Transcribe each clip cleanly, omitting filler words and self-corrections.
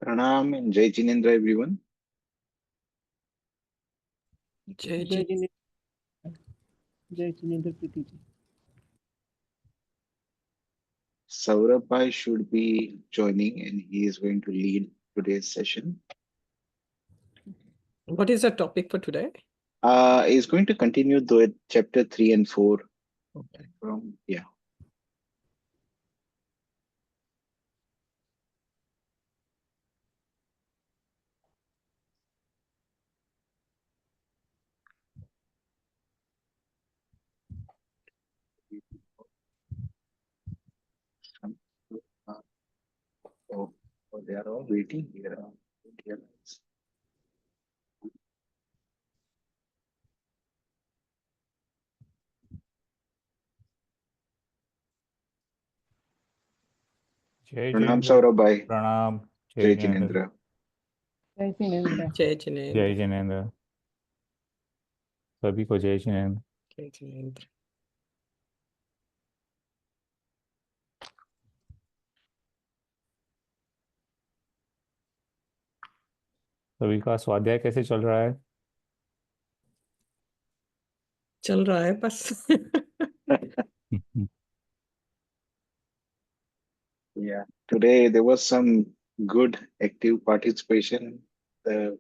Pranam and Jai Jinendra, everyone. जय जय जय जिनेन्द्र, जय Jinendra Preeti ji. Saurabh Bhai should be joining and he is going to lead today's session. What is the topic for today? He's going to continue the chapter 3 and 4 Okay. from, yeah. Oh, they are all waiting here. Here. जय Pranam Jinendra, Saurabh Bhai, प्रणाम। Jai Jinendra. जय जिनेन्द्र, जय जिनेन्द्र। जय जिनेन्द्र, सभी को जय जिनेन्द्र। जय जिनेन्द्र। सभी का स्वाध्याय कैसे चल रहा है? चल रहा है बस। Yeah, today there was some good active participation. The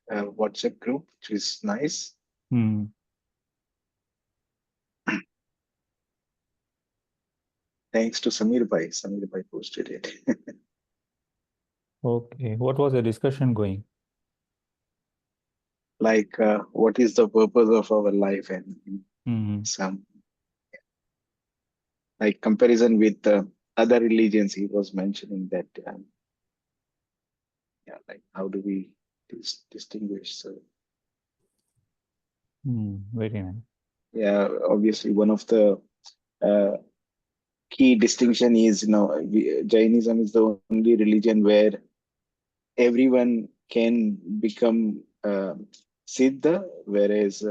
WhatsApp group, which is nice. Thanks to Samir Bhai. Samir Bhai posted it. Okay, what was the discussion going? Like, what is the purpose of our life and some like comparison with other religions. He was mentioning that, yeah, like how do we distinguish? So, Very nice. yeah, obviously one of the uh, key distinction is, Jainism is the only religion where everyone can become Siddha, whereas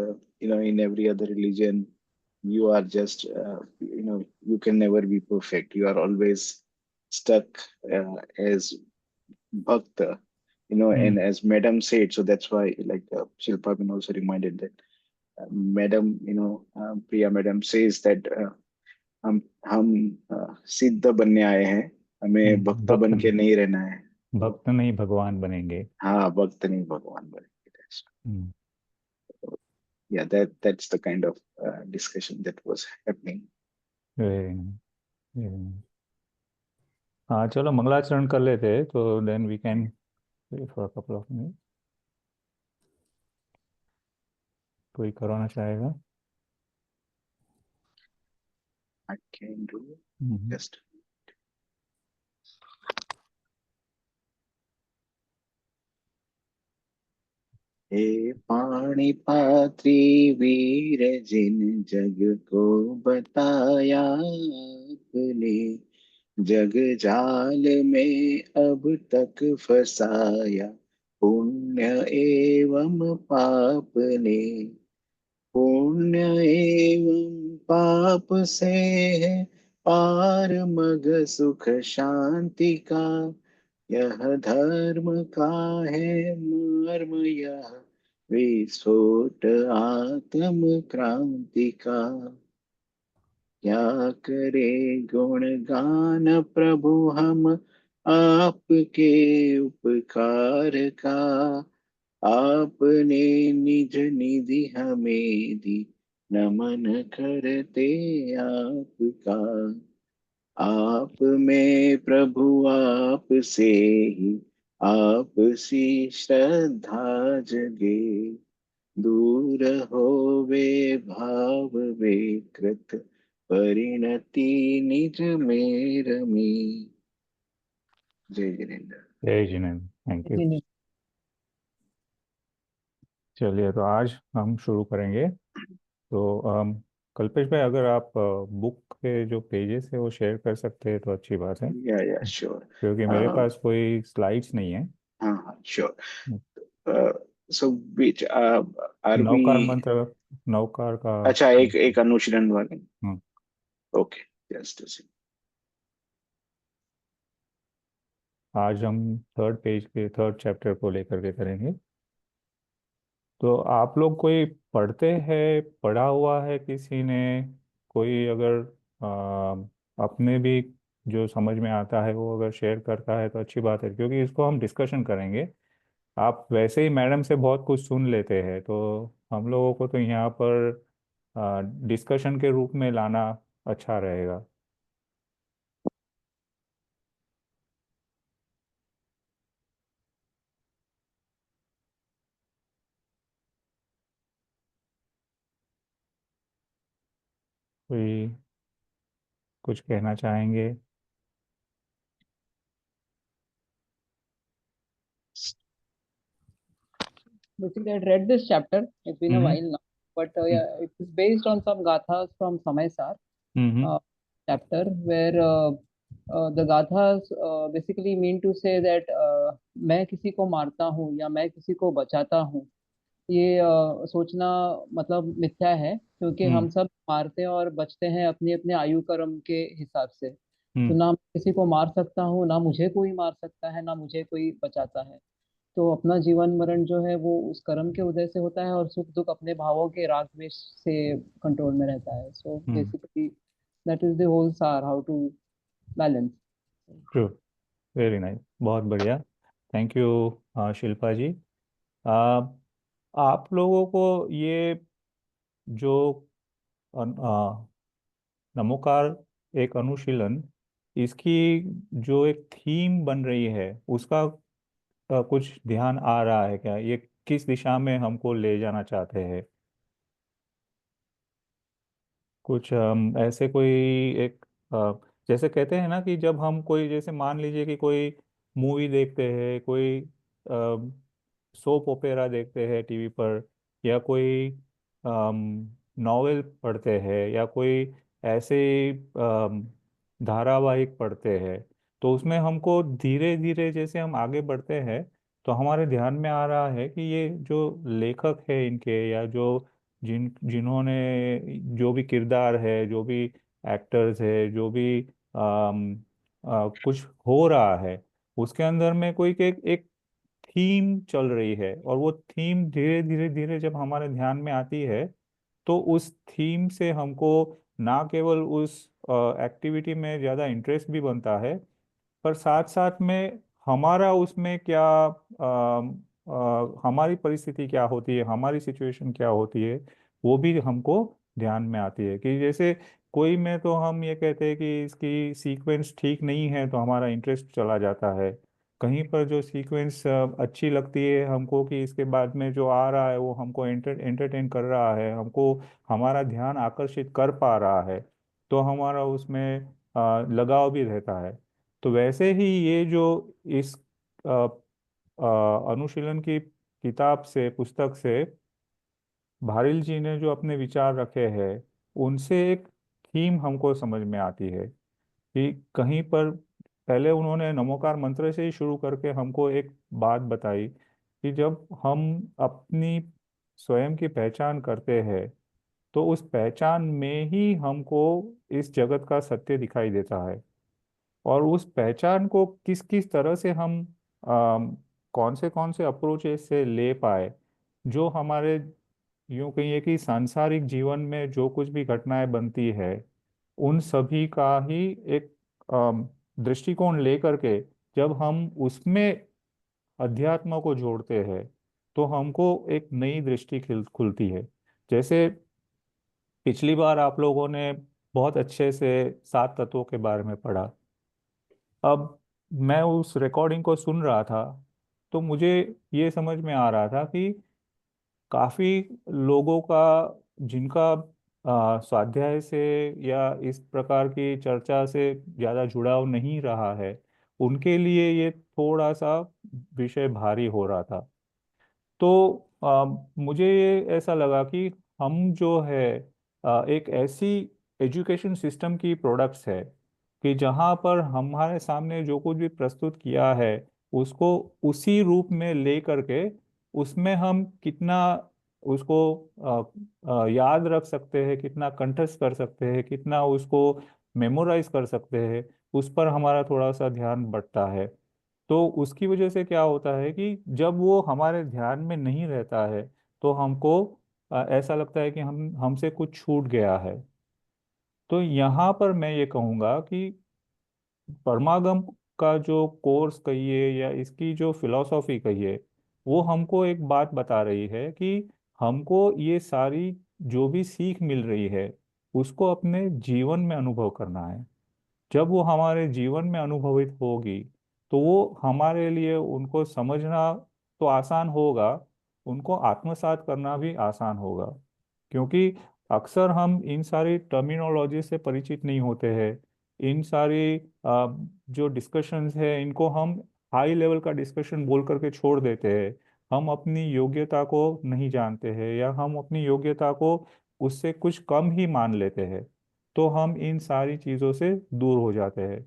in every other religion you are just you can never be perfect. You are always stuck as bhakta, and as Madam said. So that's why, like, Shilpa been also reminded that Madam, Priya Madam says that हम सिद्ध बनने आए हैं, हमें भक्त बन के नहीं रहना है. भक्त नहीं भगवान बनेंगे. हाँ, भक्त नहीं भगवान बनेंगे. Yeah, that's the kind of discussion that was happening. Very nice. Very nice. हाँ, चलो मंगलाचरण कर लेते हैं, तो then we can wait for a couple of minutes. कोई करवाना चाहेगा? I can do just. हे पाणी पात्री वीर जिन जग को बताया आपने, जग जाल में अब तक फसाया पुण्य एवं पाप ने. पुण्य एवं पाप से है पार मग सुख शांति का, यह धर्म का है मर्म, यह विस्फोट आत्म क्रांति का. क्या करे गुणगान प्रभु हम आपके उपकार का, आपने निज निधि हमें दी, नमन करते आपका. आप में प्रभु आप से ही आप सी श्रद्धा जगे, दूर होवे भाव विकृत परिणति निज में रमी. जय जिनेन्द्र. जय जिनेन्द्र, थैंक यू. जिनेन्द्र। चलिए, तो आज हम शुरू करेंगे. तो कल्पेश भाई, अगर आप बुक के जो पेजेस है वो शेयर कर सकते हैं तो अच्छी बात है. या श्योर. क्योंकि मेरे पास कोई स्लाइड्स नहीं है. हाँ, sure. So which are नौकार we? मंत्र, नौकार का. अच्छा, एक अनुशीलन वाले. ओके, जस्ट आज हम थर्ड पेज के थर्ड चैप्टर को लेकर के करेंगे। तो आप लोग कोई पढ़ते हैं, पढ़ा हुआ है किसी ने? कोई अगर अपने भी जो समझ में आता है वो अगर शेयर करता है तो अच्छी बात है, क्योंकि इसको हम डिस्कशन करेंगे। आप वैसे ही मैडम से बहुत कुछ सुन लेते हैं, तो हम लोगों को तो यहाँ पर डिस्कशन के रूप में लाना अच्छा रहेगा। कोई कुछ कहना चाहेंगे? Basically, I read this chapter. It's been a hmm. while now, but yeah, it is based on some gathas from Samay Sar hmm. chapter, where the gathas basically mean to say that मैं किसी को मारता हूँ या मैं किसी को बचाता हूँ, ये सोचना मतलब मिथ्या है, क्योंकि हम हम्म। सब मारते हैं और बचते हैं अपने अपने आयु कर्म के हिसाब से। तो हम्म। ना मैं किसी को मार सकता हूँ, ना मुझे कोई मार सकता है, ना मुझे कोई बचाता है। तो अपना जीवन मरण जो है वो उस कर्म के उदय से होता है, और सुख दुख अपने भावों के राग द्वेष से कंट्रोल में रहता है। So hmm. Basically that is the whole सार, how to balance. True. Very nice, बहुत बढ़िया। Thank you Shilpa ji. आ, आप लोगों को ये जो नमोकार एक अनुशीलन, इसकी जो एक थीम बन रही है उसका कुछ ध्यान आ रहा है क्या? ये किस दिशा में हमको ले जाना चाहते हैं? कुछ ऐसे कोई एक जैसे कहते हैं ना कि जब हम कोई, जैसे मान लीजिए कि कोई मूवी देखते हैं, कोई सोप ओपेरा देखते हैं टीवी पर, या कोई नॉवेल पढ़ते हैं, या कोई ऐसे धारावाहिक पढ़ते हैं, तो उसमें हमको धीरे धीरे जैसे हम आगे बढ़ते हैं तो हमारे ध्यान में आ रहा है कि ये जो लेखक है इनके, या जो जिन्होंने जो भी किरदार है, जो भी एक्टर्स है, जो भी कुछ हो रहा है, उसके अंदर में कोई एक थीम चल रही है, और वो थीम धीरे धीरे धीरे जब हमारे ध्यान में आती है तो उस थीम से हमको ना केवल उस एक्टिविटी में ज़्यादा इंटरेस्ट भी बनता है, पर साथ साथ में हमारा उसमें क्या हमारी परिस्थिति क्या होती है, हमारी सिचुएशन क्या होती है, वो भी हमको ध्यान में आती है। कि जैसे कोई में तो हम ये कहते हैं कि इसकी सीक्वेंस ठीक नहीं है, तो हमारा इंटरेस्ट चला जाता है। कहीं पर जो सीक्वेंस अच्छी लगती है हमको, कि इसके बाद में जो आ रहा है वो हमको एंटरटेन कर रहा है, हमको हमारा ध्यान आकर्षित कर पा रहा है, तो हमारा उसमें लगाव भी रहता है। तो वैसे ही ये जो इस अ, अनुशीलन की किताब से, पुस्तक से भारिल जी ने जो अपने विचार रखे हैं, उनसे एक थीम हमको समझ में आती है। कि कहीं पर पहले उन्होंने नमोकार मंत्र से ही शुरू करके हमको एक बात बताई कि जब हम अपनी स्वयं की पहचान करते हैं तो उस पहचान में ही हमको इस जगत का सत्य दिखाई देता है। और उस पहचान को किस किस तरह से हम कौन से अप्रोचेस से ले पाए, जो हमारे यूं कहिए कि सांसारिक जीवन में जो कुछ भी घटनाएं बनती है, उन सभी का ही एक दृष्टिकोण लेकर के जब हम उसमें अध्यात्म को जोड़ते हैं तो हमको एक नई दृष्टि खुलती है। जैसे पिछली बार आप लोगों ने बहुत अच्छे से सात तत्वों के बारे में पढ़ा। अब मैं उस रिकॉर्डिंग को सुन रहा था तो मुझे ये समझ में आ रहा था कि काफी लोगों का, जिनका स्वाध्याय से या इस प्रकार की चर्चा से ज्यादा जुड़ाव नहीं रहा है, उनके लिए ये थोड़ा सा विषय भारी हो रहा था। तो मुझे ये ऐसा लगा कि हम जो है एक ऐसी एजुकेशन सिस्टम की प्रोडक्ट्स है कि जहाँ पर हमारे सामने जो कुछ भी प्रस्तुत किया है उसको उसी रूप में ले करके उसमें हम कितना उसको याद रख सकते हैं, कितना कंठस्थ कर सकते हैं, कितना उसको मेमोराइज कर सकते हैं, उस पर हमारा थोड़ा सा ध्यान बढ़ता है। तो उसकी वजह से क्या होता है कि जब वो हमारे ध्यान में नहीं रहता है तो हमको ऐसा लगता है कि हमसे कुछ छूट गया है। तो यहाँ पर मैं ये कहूँगा कि परमागम का जो कोर्स कहिए या इसकी जो फिलॉसफी कहिए, वो हमको एक बात बता रही है कि हमको ये सारी जो भी सीख मिल रही है उसको अपने जीवन में अनुभव करना है। जब वो हमारे जीवन में अनुभवित होगी तो वो हमारे लिए उनको समझना तो आसान होगा, उनको आत्मसात करना भी आसान होगा। क्योंकि अक्सर हम इन सारी टर्मिनोलॉजी से परिचित नहीं होते हैं। इन सारी जो डिस्कशंस है इनको हम हाई लेवल का डिस्कशन बोल करके छोड़ देते हैं। हम अपनी योग्यता को नहीं जानते हैं या हम अपनी योग्यता को उससे कुछ कम ही मान लेते हैं। तो हम इन सारी चीज़ों से दूर हो जाते हैं।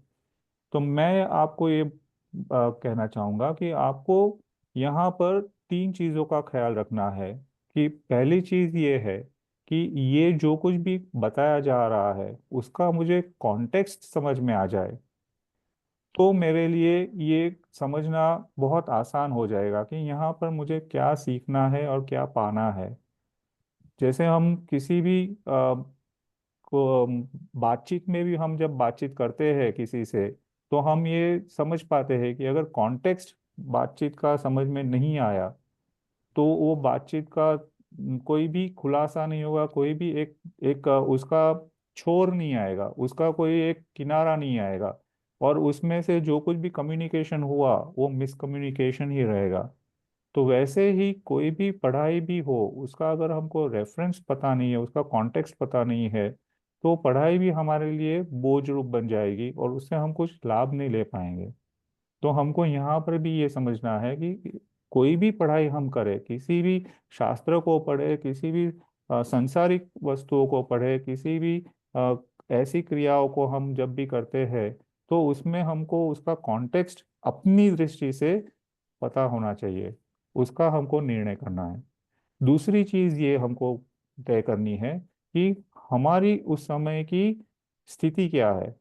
तो मैं आपको ये कहना चाहूँगा कि आपको यहाँ पर तीन चीज़ों का ख्याल रखना है। कि पहली चीज़ ये है कि ये जो कुछ भी बताया जा रहा है उसका मुझे कॉन्टेक्स्ट समझ में आ जाए, तो मेरे लिए ये समझना बहुत आसान हो जाएगा कि यहाँ पर मुझे क्या सीखना है और क्या पाना है। जैसे हम किसी भी को बातचीत में भी हम जब बातचीत करते हैं किसी से, तो हम ये समझ पाते हैं कि अगर कॉन्टेक्स्ट बातचीत का समझ में नहीं आया तो वो बातचीत का कोई भी खुलासा नहीं होगा, कोई भी एक एक उसका छोर नहीं आएगा, उसका कोई एक किनारा नहीं आएगा। और उसमें से जो कुछ भी कम्युनिकेशन हुआ वो मिसकम्युनिकेशन ही रहेगा। तो वैसे ही कोई भी पढ़ाई भी हो, उसका अगर हमको रेफरेंस पता नहीं है, उसका कॉन्टेक्स्ट पता नहीं है, तो पढ़ाई भी हमारे लिए बोझ रूप बन जाएगी और उससे हम कुछ लाभ नहीं ले पाएंगे। तो हमको यहाँ पर भी ये समझना है कि कोई भी पढ़ाई हम करें, किसी भी शास्त्र को पढ़े, किसी भी सांसारिक वस्तुओं को पढ़े, किसी भी अ, ऐसी क्रियाओं को हम जब भी करते हैं, तो उसमें हमको उसका कॉन्टेक्स्ट अपनी दृष्टि से पता होना चाहिए, उसका हमको निर्णय करना है। दूसरी चीज ये हमको तय करनी है कि हमारी उस समय की स्थिति क्या है,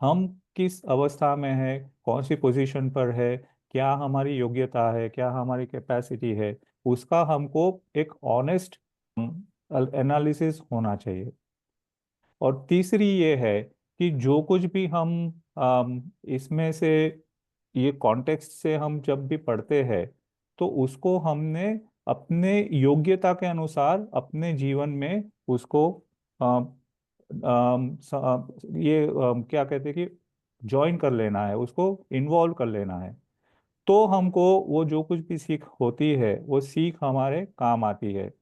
हम किस अवस्था में है, कौन सी पोजीशन पर है, क्या हमारी योग्यता है, क्या हमारी कैपेसिटी है, उसका हमको एक ऑनेस्ट एनालिसिस होना चाहिए। और तीसरी ये है कि जो कुछ भी हम इसमें से ये कॉन्टेक्स्ट से हम जब भी पढ़ते हैं तो उसको हमने अपने योग्यता के अनुसार अपने जीवन में उसको ये क्या कहते हैं कि ज्वाइन कर लेना है, उसको इन्वॉल्व कर लेना है। तो हमको वो जो कुछ भी सीख होती है वो सीख हमारे काम आती है।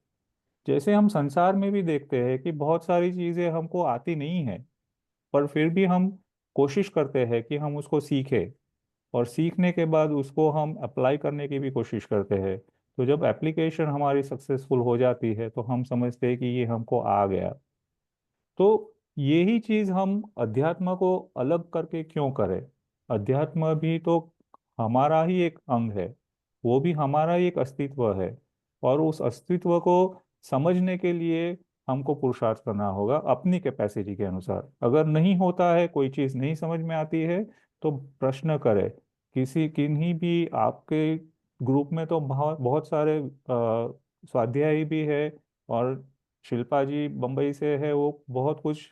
जैसे हम संसार में भी देखते हैं कि बहुत सारी चीजें हमको आती नहीं है, पर फिर भी हम कोशिश करते हैं कि हम उसको सीखें, और सीखने के बाद उसको हम अप्लाई करने की भी कोशिश करते हैं। तो जब एप्लीकेशन हमारी सक्सेसफुल हो जाती है तो हम समझते हैं कि ये हमको आ गया। तो यही चीज हम अध्यात्म को अलग करके क्यों करें? अध्यात्म भी तो हमारा ही एक अंग है, वो भी हमारा ही एक अस्तित्व है। और उस अस्तित्व को समझने के लिए हमको पुरुषार्थ करना होगा अपनी कैपेसिटी के अनुसार। अगर नहीं होता है, कोई चीज नहीं समझ में आती है, तो प्रश्न करें। किसी किन्हीं भी आपके ग्रुप में तो बहुत बहुत सारे स्वाध्यायी भी है, और शिल्पा जी बम्बई से है, वो बहुत कुछ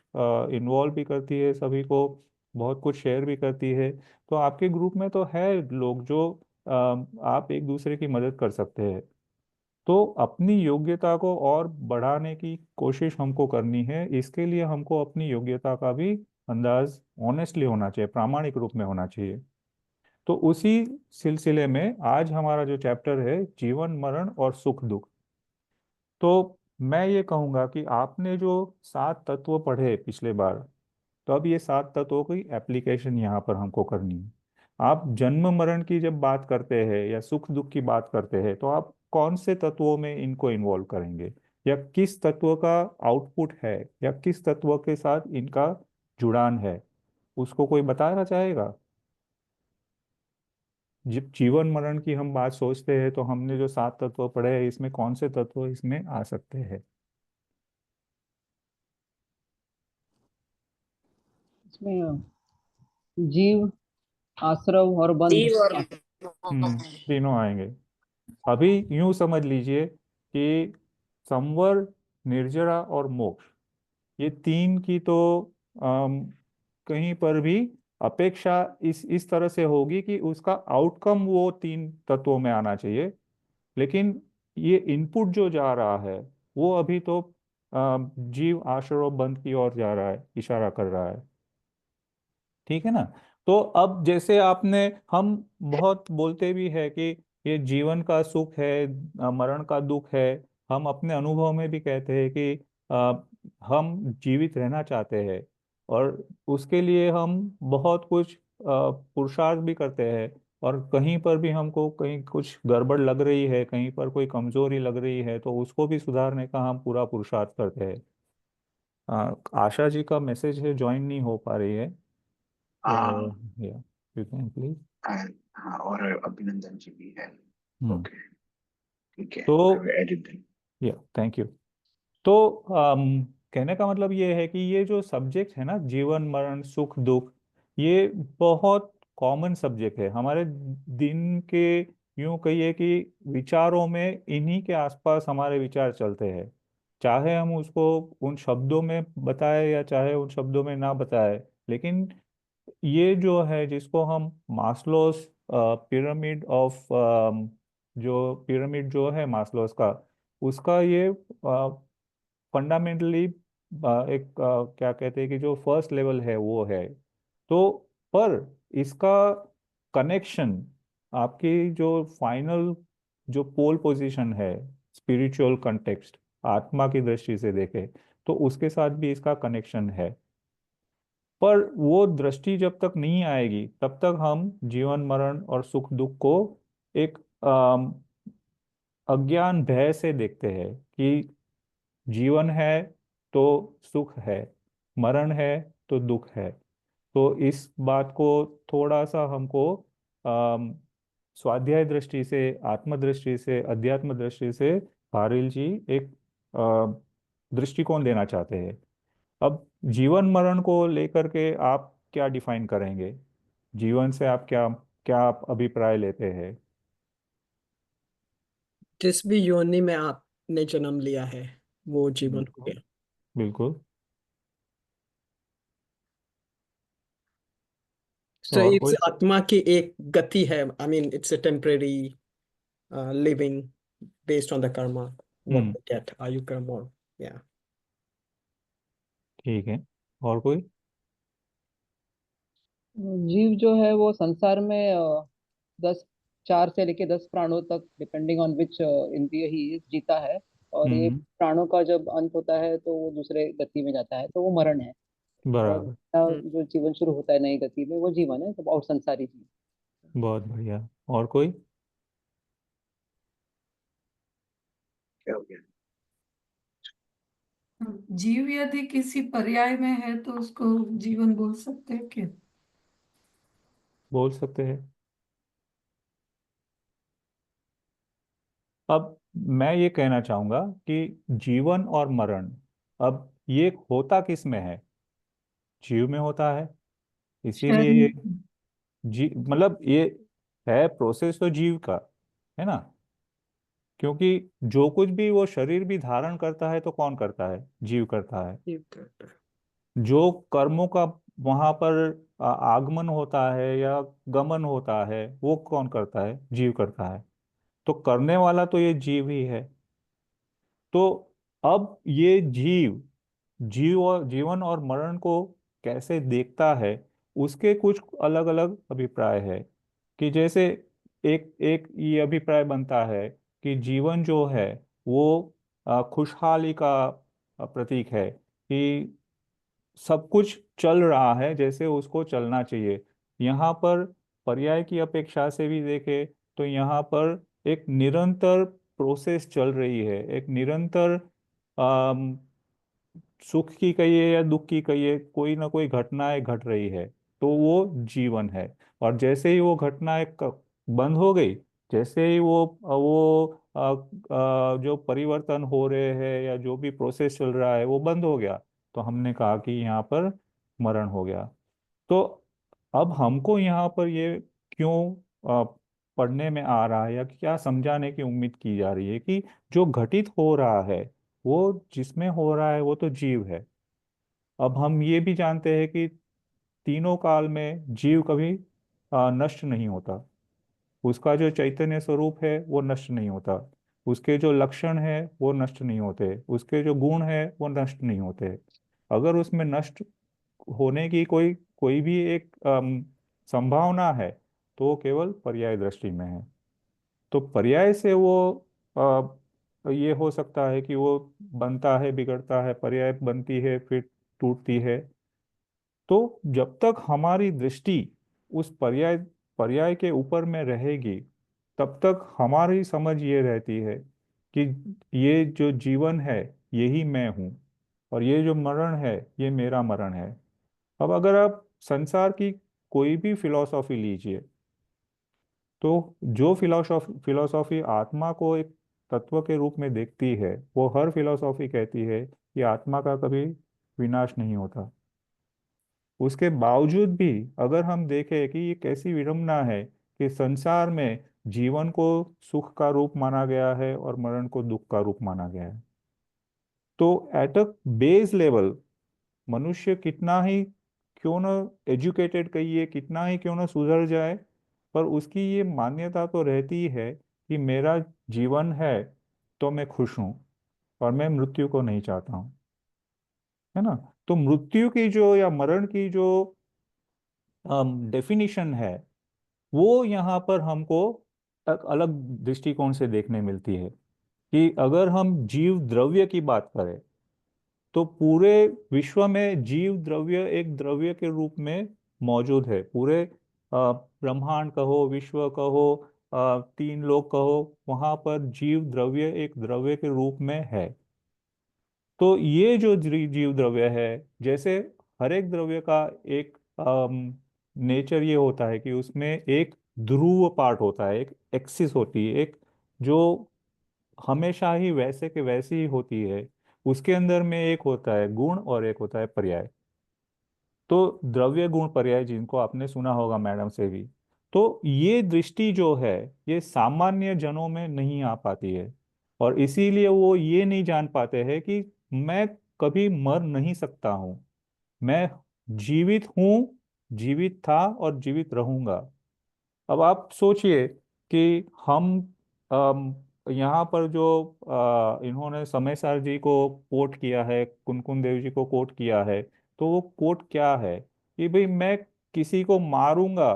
इन्वॉल्व भी करती है, सभी को बहुत कुछ शेयर भी करती है। तो आपके ग्रुप में तो है लोग जो आप एक दूसरे की मदद कर सकते हैं। तो अपनी योग्यता को और बढ़ाने की कोशिश हमको करनी है। इसके लिए हमको अपनी योग्यता का भी अंदाज ऑनेस्टली होना चाहिए, प्रामाणिक रूप में होना चाहिए। तो उसी सिलसिले में आज हमारा जो चैप्टर है जीवन मरण और सुख दुख। तो मैं ये कहूँगा कि आपने जो 7 तत्व पढ़े पिछले बार, तो अब ये 7 तत्वों की एप्लीकेशन यहाँ पर हमको करनी है। आप जन्म मरण की जब बात करते हैं या सुख दुख की बात करते हैं, तो आप कौन से तत्वों में इनको इन्वॉल्व करेंगे, या किस तत्व का आउटपुट है, या किस तत्व के साथ इनका जुड़ान है, उसको कोई बताना चाहेगा? जब जीवन मरण की हम बात सोचते हैं तो हमने जो 7 तत्व पढ़े हैं, इसमें कौन से तत्व इसमें आ सकते हैं? इसमें जीव आश्रव और बंध। जीव और तीनों आएंगे। अभी यूं समझ लीजिए कि संवर, निर्जरा और मोक्ष, ये तीन की तो अम, कहीं पर भी अपेक्षा इस तरह से होगी कि उसका आउटकम वो तीन तत्वों में आना चाहिए, लेकिन ये इनपुट जो जा रहा है वो अभी तो जीव आश्रव बंध की ओर जा रहा है, इशारा कर रहा है। ठीक है ना। तो अब जैसे आपने, हम बहुत बोलते भी है कि ये जीवन का सुख है, मरण का दुख है। हम अपने अनुभव में भी कहते हैं कि हम जीवित रहना चाहते हैं, और उसके लिए हम बहुत कुछ पुरुषार्थ भी करते हैं। और कहीं पर भी हमको कहीं कुछ गड़बड़ लग रही है, कहीं पर कोई कमजोरी लग रही है, तो उसको भी सुधारने का हम पूरा पुरुषार्थ करते हैं। आशा जी का मैसेज है, ज्वाइन नहीं हो पा रही है, हाँ तो या यू कैन प्लीज। हाँ, और अभिनंदन जी भी है। हम्म ओके, ठीक है, तो आई एडिट देम। या थैंक यू। तो कहने का मतलब ये है कि ये जो सब्जेक्ट है ना, जीवन मरण सुख दुख, ये बहुत कॉमन सब्जेक्ट है हमारे दिन के। यूं कहिए कि विचारों में इन्हीं के आसपास हमारे विचार चलते हैं, चाहे हम उसको उन शब्दों में बताए या चाहे उन शब्दों में ना बताए। लेकिन ये जो है, जिसको हम मास्लोस पिरामिड ऑफ, जो पिरामिड जो है मास्लोस का, उसका ये फंडामेंटली एक क्या कहते हैं कि जो फर्स्ट लेवल है वो है। तो पर इसका कनेक्शन आपकी जो फाइनल जो पोल पोजीशन है, स्पिरिचुअल कंटेक्स्ट, आत्मा की दृष्टि से देखे, तो उसके साथ भी इसका कनेक्शन है। पर वो दृष्टि जब तक नहीं आएगी तब तक हम जीवन मरण और सुख दुख को एक अज्ञान भय से देखते हैं कि जीवन है तो सुख है, मरण है तो दुख है। तो इस बात को थोड़ा सा हमको अम, स्वाध्याय दृष्टि से, आत्म दृष्टि से, अध्यात्म दृष्टि से हारिल जी एक दृष्टिकोण देना चाहते हैं। अब जीवन मरण को लेकर के आप क्या डिफाइन करेंगे? जीवन से आप क्या क्या आप अभिप्राय लेते हैं? जिस भी योनि में आपने जन्म लिया है वो जीवन हो बिल्कुल, गया। बिल्कुल। सो और इट्स कोई? आत्मा की एक गति है, I mean it's a temporary living based on the Karma what hmm, they get, आयु कर्म और या। ठीक है। और कोई? जीव जो है वो संसार में 4 से लेके 10 प्राणों तक, डिपेंडिंग ऑन विच इंद्रिय ही जीता है। और ये हम्म, प्राणों का जब अंत होता है तो वो दूसरे गति में जाता है, तो वो मरण है। और बराबर। नया जो जीवन शुरू होता है नई गति में, वो जीवन है, तो और संसारी जीवन। बहुत बढ़िया। और कोई? क्या हो गया? जीव यदि किसी पर्याय में है तो उसको जीवन बोल सकते हैं क्या? बोल सकते हैं। अब मैं ये कहना चाहूंगा कि जीवन और मरण, अब ये होता किस में है? जीव में होता है। इसीलिए ये शरीर। मतलब ये है प्रोसेस तो जीव का, है ना। क्योंकि जो कुछ भी वो शरीर भी धारण करता है तो कौन करता है? जीव करता है। जीव करता है। जो कर्मों का वहां पर आगमन होता है या गमन होता है, वो कौन करता है? जीव करता है। तो करने वाला तो ये जीव ही है। तो अब ये जीव, जीव और जीवन और मरण को कैसे देखता है, उसके कुछ अलग अलग अभिप्राय है। कि जैसे एक एक ये अभिप्राय बनता है कि जीवन जो है वो खुशहाली का प्रतीक है, कि सब कुछ चल रहा है जैसे उसको चलना चाहिए। यहाँ पर पर्याय की अपेक्षा से भी देखे तो यहाँ पर एक निरंतर प्रोसेस चल रही है, एक निरंतर सुख की कहिए या दुख की कहिए, कोई ना कोई घटनाएं घट रही है, तो वो जीवन है। और जैसे ही वो घटनाएं बंद हो गई, जैसे ही जो परिवर्तन हो रहे हैं या जो भी प्रोसेस चल रहा है वो बंद हो गया, तो हमने कहा कि यहाँ पर मरण हो गया। तो अब हमको यहाँ पर ये क्यों पढ़ने में आ रहा है या क्या समझाने की उम्मीद की जा रही है कि जो घटित हो रहा है वो जिसमें हो रहा है वो तो जीव है। अब हम ये भी जानते हैं कि तीनों काल में जीव कभी नष्ट नहीं होता। उसका जो चैतन्य स्वरूप है वो नष्ट नहीं होता। उसके जो लक्षण है वो नष्ट नहीं होते। उसके जो गुण है वो नष्ट नहीं होते। अगर उसमें नष्ट होने की कोई कोई भी एक संभावना है तो वो केवल पर्याय दृष्टि में है। तो पर्याय से वो ये हो सकता है कि वो बनता है, बिगड़ता है, पर्याय बनती है फिर टूटती है। तो जब तक हमारी दृष्टि उस पर्याय पर्याय के ऊपर में रहेगी तब तक हमारी समझ ये रहती है कि ये जो जीवन है यही मैं हूँ और ये जो मरण है ये मेरा मरण है। अब अगर आप संसार की कोई भी फिलॉसफी लीजिए तो जो फिलॉसफी आत्मा को एक तत्व के रूप में देखती है वो हर फिलॉसफी कहती है कि आत्मा का कभी विनाश नहीं होता। उसके बावजूद भी अगर हम देखें कि ये कैसी विडंबना है कि संसार में जीवन को सुख का रूप माना गया है और मरण को दुख का रूप माना गया है। तो एट अ बेस लेवल मनुष्य कितना ही क्यों न एजुकेटेड कहिए, कितना ही क्यों न सुधर जाए, पर उसकी ये मान्यता तो रहती है कि मेरा जीवन है तो मैं खुश हूं और मैं मृत्यु को नहीं चाहता हूं। है ना? तो मृत्यु की जो या मरण की जो डेफिनिशन है वो यहाँ पर हमको एक अलग दृष्टिकोण से देखने मिलती है कि अगर हम जीव द्रव्य की बात करें तो पूरे विश्व में जीव द्रव्य एक द्रव्य के रूप में मौजूद है। पूरे ब्रह्मांड कहो, विश्व कहो, तीन लोक कहो, वहां पर जीव द्रव्य एक द्रव्य के रूप में है। तो ये जो जीव द्रव्य है, जैसे हर एक द्रव्य का एक नेचर ये होता है कि उसमें एक ध्रुव पार्ट होता है, एक एक्सिस होती है, एक जो हमेशा ही वैसे के वैसी ही होती है। उसके अंदर में एक होता है गुण और एक होता है पर्याय। तो द्रव्य गुण पर्याय जिनको आपने सुना होगा मैडम से भी। तो ये दृष्टि जो है ये सामान्य जनों में नहीं आ पाती है और इसीलिए वो ये नहीं जान पाते हैं कि मैं कभी मर नहीं सकता हूँ। मैं जीवित हूँ, जीवित था और जीवित रहूंगा। अब आप सोचिए कि हम यहाँ पर जो इन्होंने समय सार जी को कोट किया है, कुनकुन देव जी को कोट किया है, तो वो कोट क्या है कि भाई मैं किसी को मारूंगा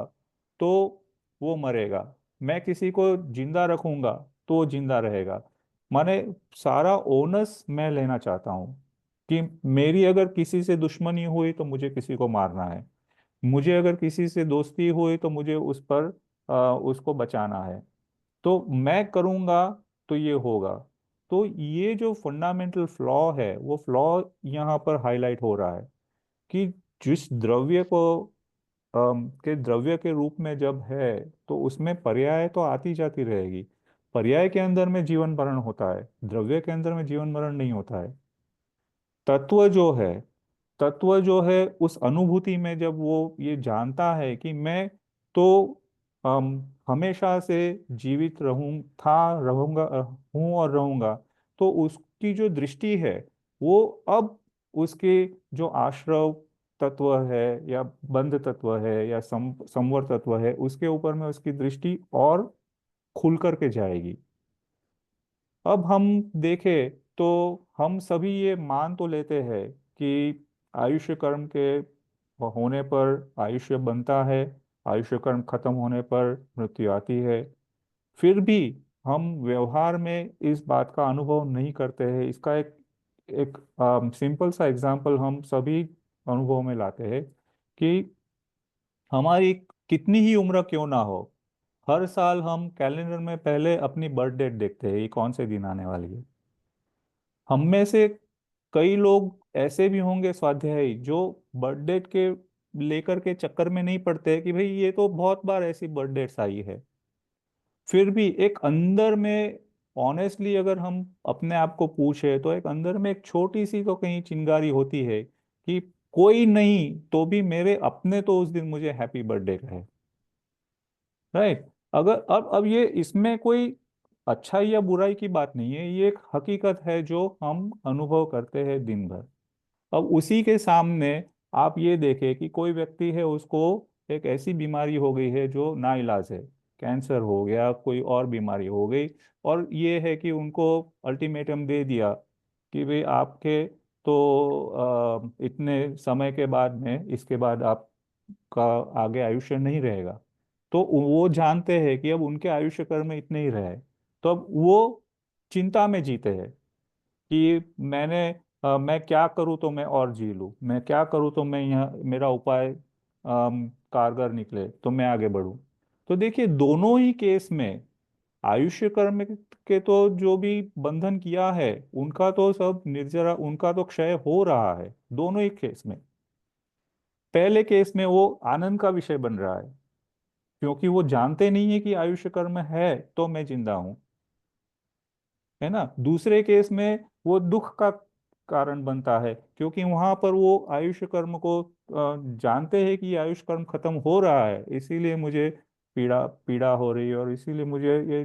तो वो मरेगा, मैं किसी को जिंदा रखूंगा तो वो जिंदा रहेगा। माने सारा ओनस मैं लेना चाहता हूँ कि मेरी अगर किसी से दुश्मनी हुई तो मुझे किसी को मारना है, मुझे अगर किसी से दोस्ती हुई तो मुझे उस पर उसको बचाना है। तो मैं करूंगा तो ये होगा। तो ये जो फंडामेंटल फ्लॉ है वो फ्लॉ यहाँ पर हाईलाइट हो रहा है कि जिस द्रव्य को के द्रव्य के रूप में जब है तो उसमें पर्याय तो आती जाती रहेगी। पर्याय के अंदर में जीवन मरण होता है, द्रव्य के अंदर में जीवन मरण नहीं होता है। तत्व जो है, तत्व जो है उस अनुभूति में जब वो ये जानता है कि मैं तो हमेशा से जीवित था, रहूंगा, हूं और रहूंगा, तो उसकी जो दृष्टि है वो अब उसके जो आश्रव तत्व है या बंध तत्व है या संवर तत्व है उसके ऊपर में उसकी दृष्टि और खुल करके जाएगी। अब हम देखें तो हम सभी ये मान तो लेते हैं कि आयुष्य कर्म के होने पर आयुष्य बनता है, आयुष्य कर्म खत्म होने पर मृत्यु आती है। फिर भी हम व्यवहार में इस बात का अनुभव नहीं करते हैं। इसका एक एक सिंपल सा एग्जांपल हम सभी अनुभव में लाते हैं कि हमारी कितनी ही उम्र क्यों ना हो, हर साल हम कैलेंडर में पहले अपनी बर्थ डेट देखते हैं, ये कौन से दिन आने वाली है। हम में से कई लोग ऐसे भी होंगे स्वाध्यायी जो बर्थडे के लेकर के चक्कर में नहीं पड़ते कि भाई ये तो बहुत बार ऐसी बर्थडेट्स आई है। फिर भी एक अंदर में ऑनेस्टली अगर हम अपने आप को पूछे तो एक अंदर में एक छोटी सी तो कहीं चिंगारी होती है कि कोई नहीं तो भी मेरे अपने तो उस दिन मुझे हैप्पी बर्थडे कहे, राइट। अगर अब ये इसमें कोई अच्छाई या बुराई की बात नहीं है, ये एक हकीकत है जो हम अनुभव करते हैं दिन भर। अब उसी के सामने आप ये देखें कि कोई व्यक्ति है, उसको एक ऐसी बीमारी हो गई है जो नाइलाज है, कैंसर हो गया, कोई और बीमारी हो गई, और ये है कि उनको अल्टीमेटम दे दिया कि भाई आपके तो इतने समय के बाद में, इसके बाद आपका आगे आयुष्य नहीं रहेगा। तो वो जानते हैं कि अब उनके आयुष्य काल में इतने ही रहे, तो अब वो चिंता में जीते हैं कि मैं क्या करूं तो मैं और जी लूं, मैं क्या करूं तो मैं यहाँ मेरा उपाय कारगर निकले तो मैं आगे बढ़ूं। तो देखिए दोनों ही केस में आयुष्य कर्म के तो जो भी बंधन किया है उनका तो सब निर्जरा, उनका तो क्षय हो रहा है दोनों ही केस में। पहले केस में वो आनंद का विषय बन रहा है क्योंकि वो जानते नहीं है कि आयुष्य कर्म है तो मैं जिंदा हूं, है ना। दूसरे केस में वो दुख का कारण बनता है क्योंकि वहां पर वो आयुष्य कर्म को जानते हैं कि आयुष्य कर्म खत्म हो रहा है, इसीलिए मुझे पीड़ा पीड़ा हो रही है, और इसीलिए मुझे ये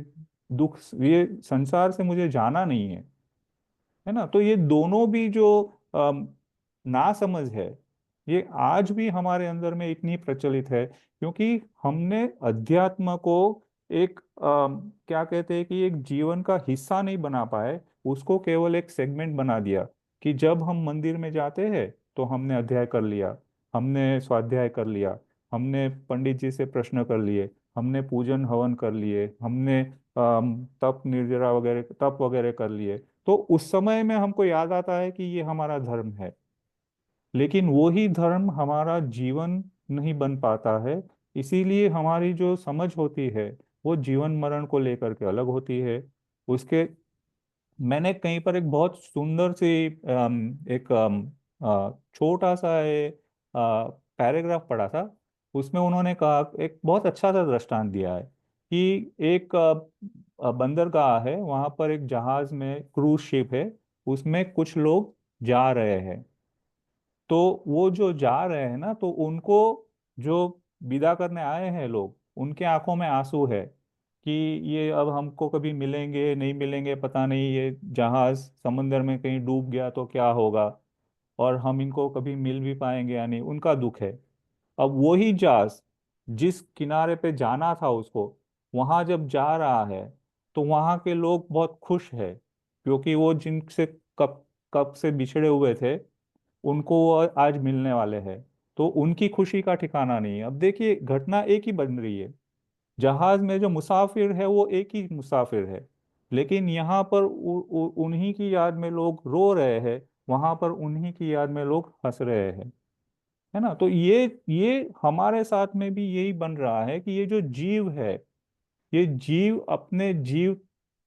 दुख, ये संसार से मुझे जाना नहीं है ना। तो ये दोनों भी जो नासमझ है, ये आज भी हमारे अंदर में इतनी प्रचलित है क्योंकि हमने अध्यात्म को एक क्या कहते हैं कि एक जीवन का हिस्सा नहीं बना पाए, उसको केवल एक सेगमेंट बना दिया कि जब हम मंदिर में जाते हैं तो हमने अध्याय कर लिया, हमने स्वाध्याय कर लिया, हमने पंडित जी से प्रश्न कर लिए, हमने पूजन हवन कर लिए, हमने तप निर्जरा वगैरह तप वगैरह कर लिए, तो उस समय में हमको याद आता है कि ये हमारा धर्म है। लेकिन वो ही धर्म हमारा जीवन नहीं बन पाता है, इसीलिए हमारी जो समझ होती है वो जीवन मरण को लेकर के अलग होती है। उसके मैंने कहीं पर एक बहुत सुंदर सी एक छोटा सा पैराग्राफ पढ़ा था। उसमें उन्होंने कहा, एक बहुत अच्छा सा दृष्टांत दिया है कि एक बंदरगाह है, वहां पर एक जहाज में क्रूज शिप है, उसमें कुछ लोग जा रहे हैं। तो वो जो जा रहे हैं ना, तो उनको जो विदा करने आए हैं लोग, उनके आंखों में आंसू है कि ये अब हमको कभी मिलेंगे नहीं मिलेंगे पता नहीं, ये जहाज समुद्र में कहीं डूब गया तो क्या होगा, और हम इनको कभी मिल भी पाएंगे या नहीं, उनका दुख है। अब वही जहाज जिस किनारे पे जाना था उसको, वहां जब जा रहा है तो वहां के लोग बहुत खुश है क्योंकि वो जिनसे कब कब से बिछड़े हुए थे उनको वो आज मिलने वाले हैं। तो उनकी खुशी का ठिकाना नहीं है। अब देखिए घटना एक ही बन रही है, जहाज में जो मुसाफिर है वो एक ही मुसाफिर है, लेकिन यहाँ पर उन्हीं की याद में लोग रो रहे हैं, वहां पर उन्हीं की याद में लोग हंस रहे हैं, है ना। तो ये हमारे साथ में भी यही बन रहा है कि ये जो जीव है, ये जीव अपने जीव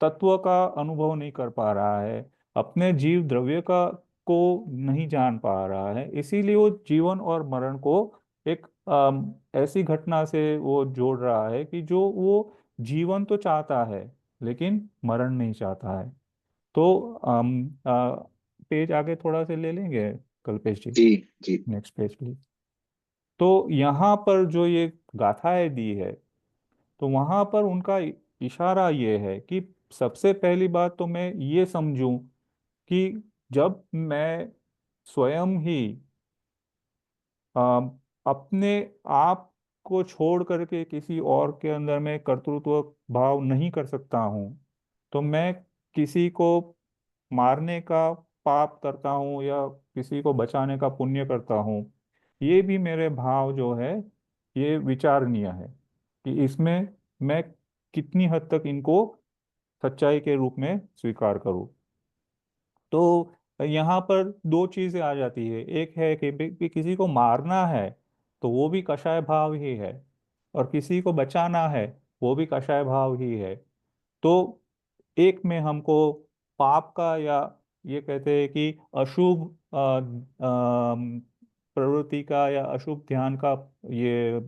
तत्व का अनुभव नहीं कर पा रहा है, अपने जीव द्रव्य का को नहीं जान पा रहा है, इसीलिए वो जीवन और मरण को एक ऐसी घटना से वो जोड़ रहा है कि जो वो जीवन तो चाहता है लेकिन मरण नहीं चाहता है। तो पेज आगे थोड़ा से ले लेंगे कल्पेश जी, जी जी। Next page please. तो यहाँ पर जो ये गाथाएं दी है, तो वहां पर उनका इशारा ये है कि सबसे पहली बात तो मैं ये समझूं कि जब मैं स्वयं ही अपने आप को छोड़ करके किसी और के अंदर में कर्तृत्व भाव नहीं कर सकता हूँ, तो मैं किसी को मारने का पाप करता हूँ या किसी को बचाने का पुण्य करता हूँ, ये भी मेरे भाव जो है ये विचारणीय है कि इसमें मैं कितनी हद तक इनको सच्चाई के रूप में स्वीकार करूँ। तो यहाँ पर दो चीजें आ जाती है, एक है कि किसी को मारना है तो वो भी कषाय भाव ही है, और किसी को बचाना है वो भी कषाय भाव ही है। तो एक में हमको पाप का, या ये कहते हैं कि अशुभ प्रवृत्ति का या अशुभ ध्यान का ये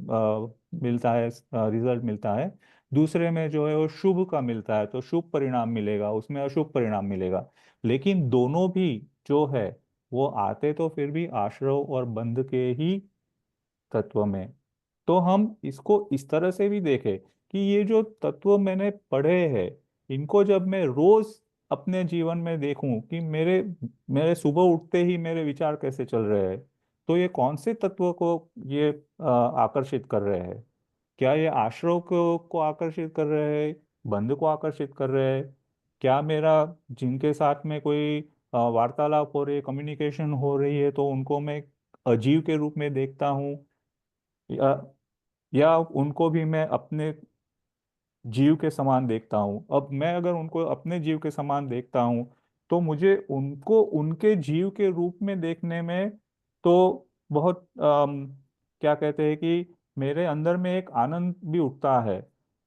मिलता है, रिजल्ट मिलता है। दूसरे में जो है वो शुभ का मिलता है, तो शुभ परिणाम मिलेगा, उसमें अशुभ परिणाम मिलेगा। लेकिन दोनों भी जो है वो आते तो फिर भी आश्रव और बंध के ही तत्व में। तो हम इसको इस तरह से भी देखें कि ये जो तत्व मैंने पढ़े हैं, इनको जब मैं रोज अपने जीवन में देखूं कि मेरे मेरे सुबह उठते ही मेरे विचार कैसे चल रहे हैं, तो ये कौन से तत्व को ये आकर्षित कर रहे हैं? क्या ये आश्रव को आकर्षित कर रहे हैं, बंध को आकर्षित कर रहे हैं? क्या मेरा जिनके साथ में कोई वार्तालाप हो रही है, कम्युनिकेशन हो रही है, तो उनको मैं अजीव के रूप में देखता हूँ, या उनको भी मैं अपने जीव के समान देखता हूँ? अब मैं अगर उनको अपने जीव के समान देखता हूँ, तो मुझे उनको उनके जीव के रूप में देखने में तो बहुत क्या कहते हैं कि मेरे अंदर में एक आनंद भी उठता है।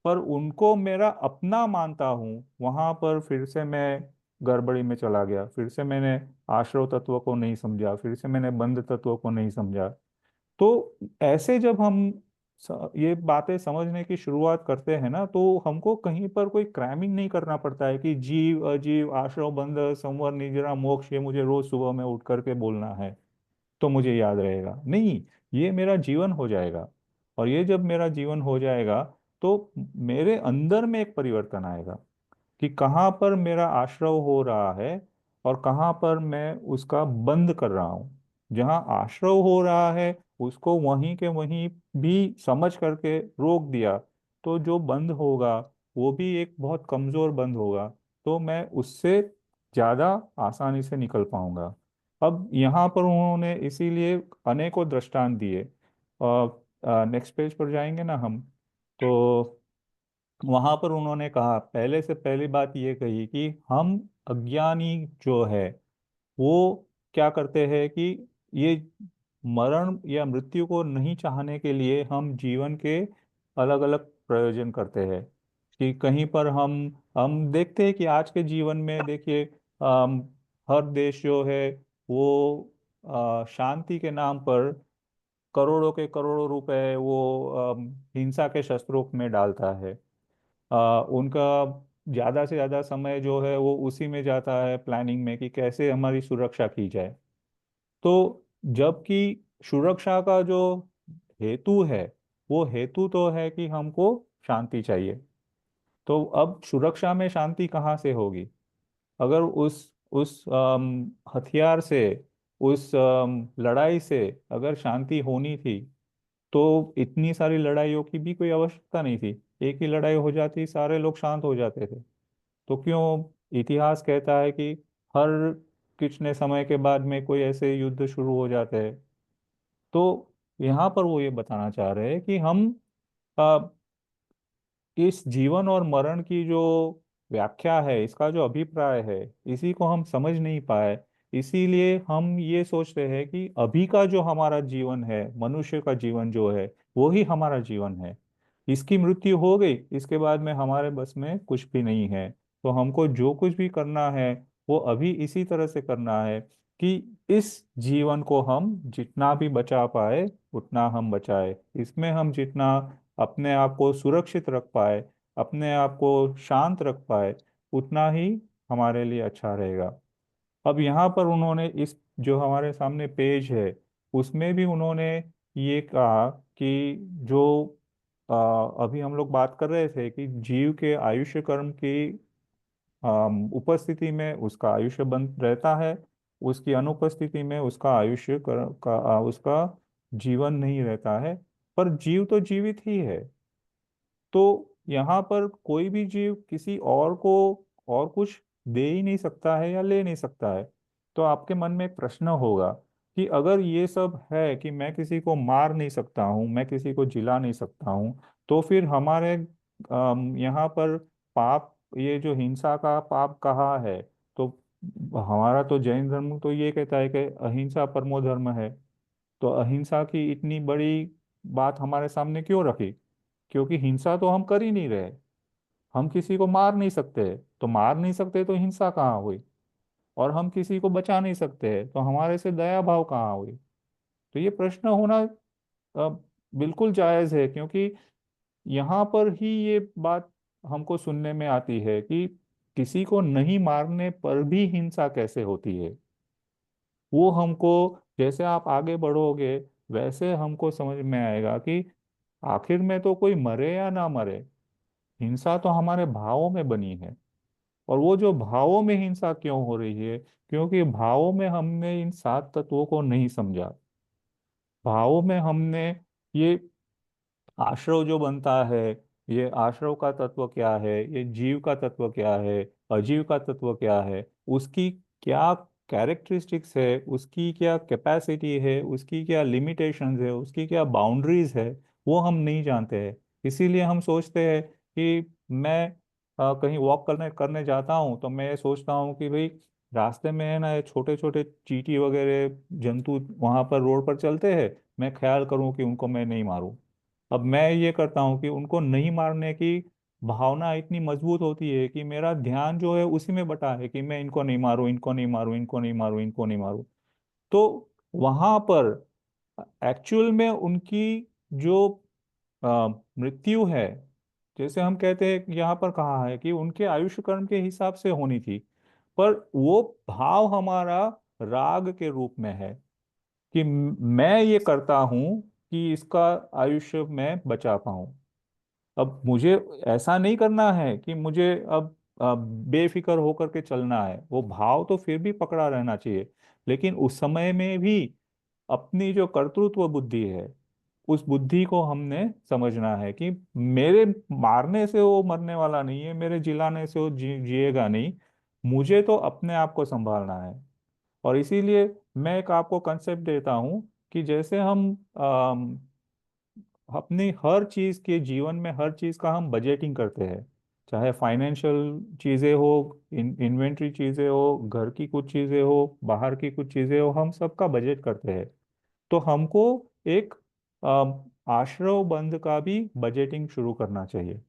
पर उनको मेरा अपना मानता हूँ, वहां पर फिर से मैं गड़बड़ी में चला गया। फिर से मैंने आश्रव तत्व को नहीं समझा, फिर से मैंने बंध तत्व को नहीं समझा। तो ऐसे जब हम ये बातें समझने की शुरुआत करते हैं ना, तो हमको कहीं पर कोई क्रैमिंग नहीं करना पड़ता है कि जीव अजीव आश्रव बंध संवर निजरा मोक्ष ये मुझे रोज सुबह में उठ करके बोलना है तो मुझे याद रहेगा। नहीं, ये मेरा जीवन हो जाएगा। और ये जब मेरा जीवन हो जाएगा, तो मेरे अंदर में एक परिवर्तन आएगा कि कहाँ पर मेरा आश्रव हो रहा है और कहाँ पर मैं उसका बंद कर रहा हूँ। जहाँ आश्रव हो रहा है उसको वहीं के वहीं भी समझ करके रोक दिया, तो जो बंद होगा वो भी एक बहुत कमजोर बंद होगा, तो मैं उससे ज्यादा आसानी से निकल पाऊंगा। अब यहाँ पर उन्होंने इसीलिए अनेकों दृष्टांत दिए। नेक्स्ट पेज पर जाएंगे ना हम, तो वहां पर उन्होंने कहा, पहले से पहली बात ये कही कि हम अज्ञानी जो है वो क्या करते हैं कि ये मरण या मृत्यु को नहीं चाहने के लिए हम जीवन के अलग अलग प्रयोजन करते हैं। कि कहीं पर हम देखते हैं कि आज के जीवन में देखिए, अम, हर देश जो है वो शांति के नाम पर करोड़ों के करोड़ों रुपए वो हिंसा के शस्त्रों में डालता है। उनका ज्यादा से ज्यादा समय जो है वो उसी में जाता है प्लानिंग में कि कैसे हमारी सुरक्षा की जाए। तो जबकि सुरक्षा का जो हेतु है, वो हेतु तो है कि हमको शांति चाहिए। तो अब सुरक्षा में शांति कहाँ से होगी? अगर उस हथियार से, उस लड़ाई से अगर शांति होनी थी, तो इतनी सारी लड़ाइयों की भी कोई आवश्यकता नहीं थी। एक ही लड़ाई हो जाती, सारे लोग शांत हो जाते थे। तो क्यों इतिहास कहता है कि हर कितने समय के बाद में कोई ऐसे युद्ध शुरू हो जाते हैं? तो यहाँ पर वो ये बताना चाह रहे हैं कि हम इस जीवन और मरण की जो व्याख्या है, इसका जो अभिप्राय है, इसी को हम समझ नहीं पाए। इसीलिए हम ये सोचते हैं कि अभी का जो हमारा जीवन है, मनुष्य का जीवन जो है, वो ही हमारा जीवन है। इसकी मृत्यु हो गई, इसके बाद में हमारे बस में कुछ भी नहीं है। तो हमको जो कुछ भी करना है वो अभी इसी तरह से करना है कि इस जीवन को हम जितना भी बचा पाए उतना हम बचाए। इसमें हम जितना अपने आप को सुरक्षित रख पाए, अपने आप को शांत रख पाए, उतना ही हमारे लिए अच्छा रहेगा। अब यहाँ पर उन्होंने इस जो हमारे सामने पेज है, उसमें भी उन्होंने ये कहा कि जो अभी हम लोग बात कर रहे थे कि जीव के आयुष्य कर्म की उपस्थिति में उसका आयुष्य बंद रहता है, उसकी अनुपस्थिति में उसका आयुष्य उसका जीवन नहीं रहता है। पर जीव तो जीवित ही है। तो यहाँ पर कोई भी जीव किसी और को और कुछ दे ही नहीं सकता है या ले नहीं सकता है। तो आपके मन में एक प्रश्न होगा कि अगर ये सब है कि मैं किसी को मार नहीं सकता हूँ, मैं किसी को जिला नहीं सकता हूँ, तो फिर हमारे यहाँ पर पाप, ये जो हिंसा का पाप कहाँ है? तो हमारा तो जैन धर्म तो ये कहता है कि अहिंसा परमो धर्म है। तो अहिंसा की इतनी बड़ी बात हमारे सामने क्यों रखी? क्योंकि हिंसा तो हम कर ही नहीं रहे। हम किसी को मार नहीं सकते, तो मार नहीं सकते तो हिंसा कहाँ हुई? और हम किसी को बचा नहीं सकते, तो हमारे से दया भाव कहाँ हुई? तो ये प्रश्न होना अ, बिल्कुल जायज है, क्योंकि यहाँ पर ही ये बात हमको सुनने में आती है कि किसी को नहीं मारने पर भी हिंसा कैसे होती है। वो हमको, जैसे आप आगे बढ़ोगे वैसे हमको समझ में आएगा कि आखिर में तो कोई मरे या ना मरे, हिंसा तो हमारे भावों में बनी है। और वो जो भावों में हिंसा क्यों हो रही है, क्योंकि भावों में हमने इन 7 तत्वों को नहीं समझा। भावों में हमने ये आश्रव जो बनता है, ये आश्रव का तत्व क्या है, ये जीव का तत्व क्या है, अजीव का तत्व क्या है, उसकी क्या कैरेक्टरिस्टिक्स है, उसकी क्या कैपेसिटी है, उसकी क्या लिमिटेशंस है, उसकी क्या बाउंड्रीज है, वो हम नहीं जानते हैं। इसीलिए हम सोचते हैं कि मैं कहीं वॉक करने करने जाता हूँ तो मैं ये सोचता हूँ कि भाई रास्ते में है ना ये छोटे छोटे चींटी वगैरह जंतु वहां पर रोड पर चलते हैं, मैं ख्याल करूँ कि उनको मैं नहीं मारूं। अब मैं ये करता हूँ कि उनको नहीं मारने की भावना इतनी मजबूत होती है कि मेरा ध्यान जो है उसी में बटा है कि मैं इनको नहीं मारूं, इनको नहीं मारूं, इनको नहीं मारूं, इनको नहीं मारूं। तो वहां पर एक्चुअल में उनकी जो मृत्यु है, जैसे हम कहते हैं यहाँ पर कहा है कि उनके आयुष्य कर्म के हिसाब से होनी थी, पर वो भाव हमारा राग के रूप में है कि मैं ये करता हूं कि इसका आयुष्य मैं बचा पाऊं। अब मुझे ऐसा नहीं करना है कि मुझे अब बेफिक्र होकर के चलना है, वो भाव तो फिर भी पकड़ा रहना चाहिए, लेकिन उस समय में भी अपनी जो कर्तृत्व बुद्धि है, उस बुद्धि को हमने समझना है कि मेरे मारने से वो मरने वाला नहीं है, मेरे जिलाने से वो जिएगा नहीं, मुझे तो अपने आप को संभालना है। और इसीलिए मैं एक आपको कंसेप्ट देता हूँ कि जैसे हम अपनी हर चीज के जीवन में हर चीज का हम बजटिंग करते हैं, चाहे फाइनेंशियल चीजें हो, इन्वेंट्री चीजें हो, घर की कुछ चीजें हो, बाहर की कुछ चीजें हो, हम सबका बजट करते हैं। तो हमको एक आश्रव बंध का भी बजटिंग शुरू करना चाहिए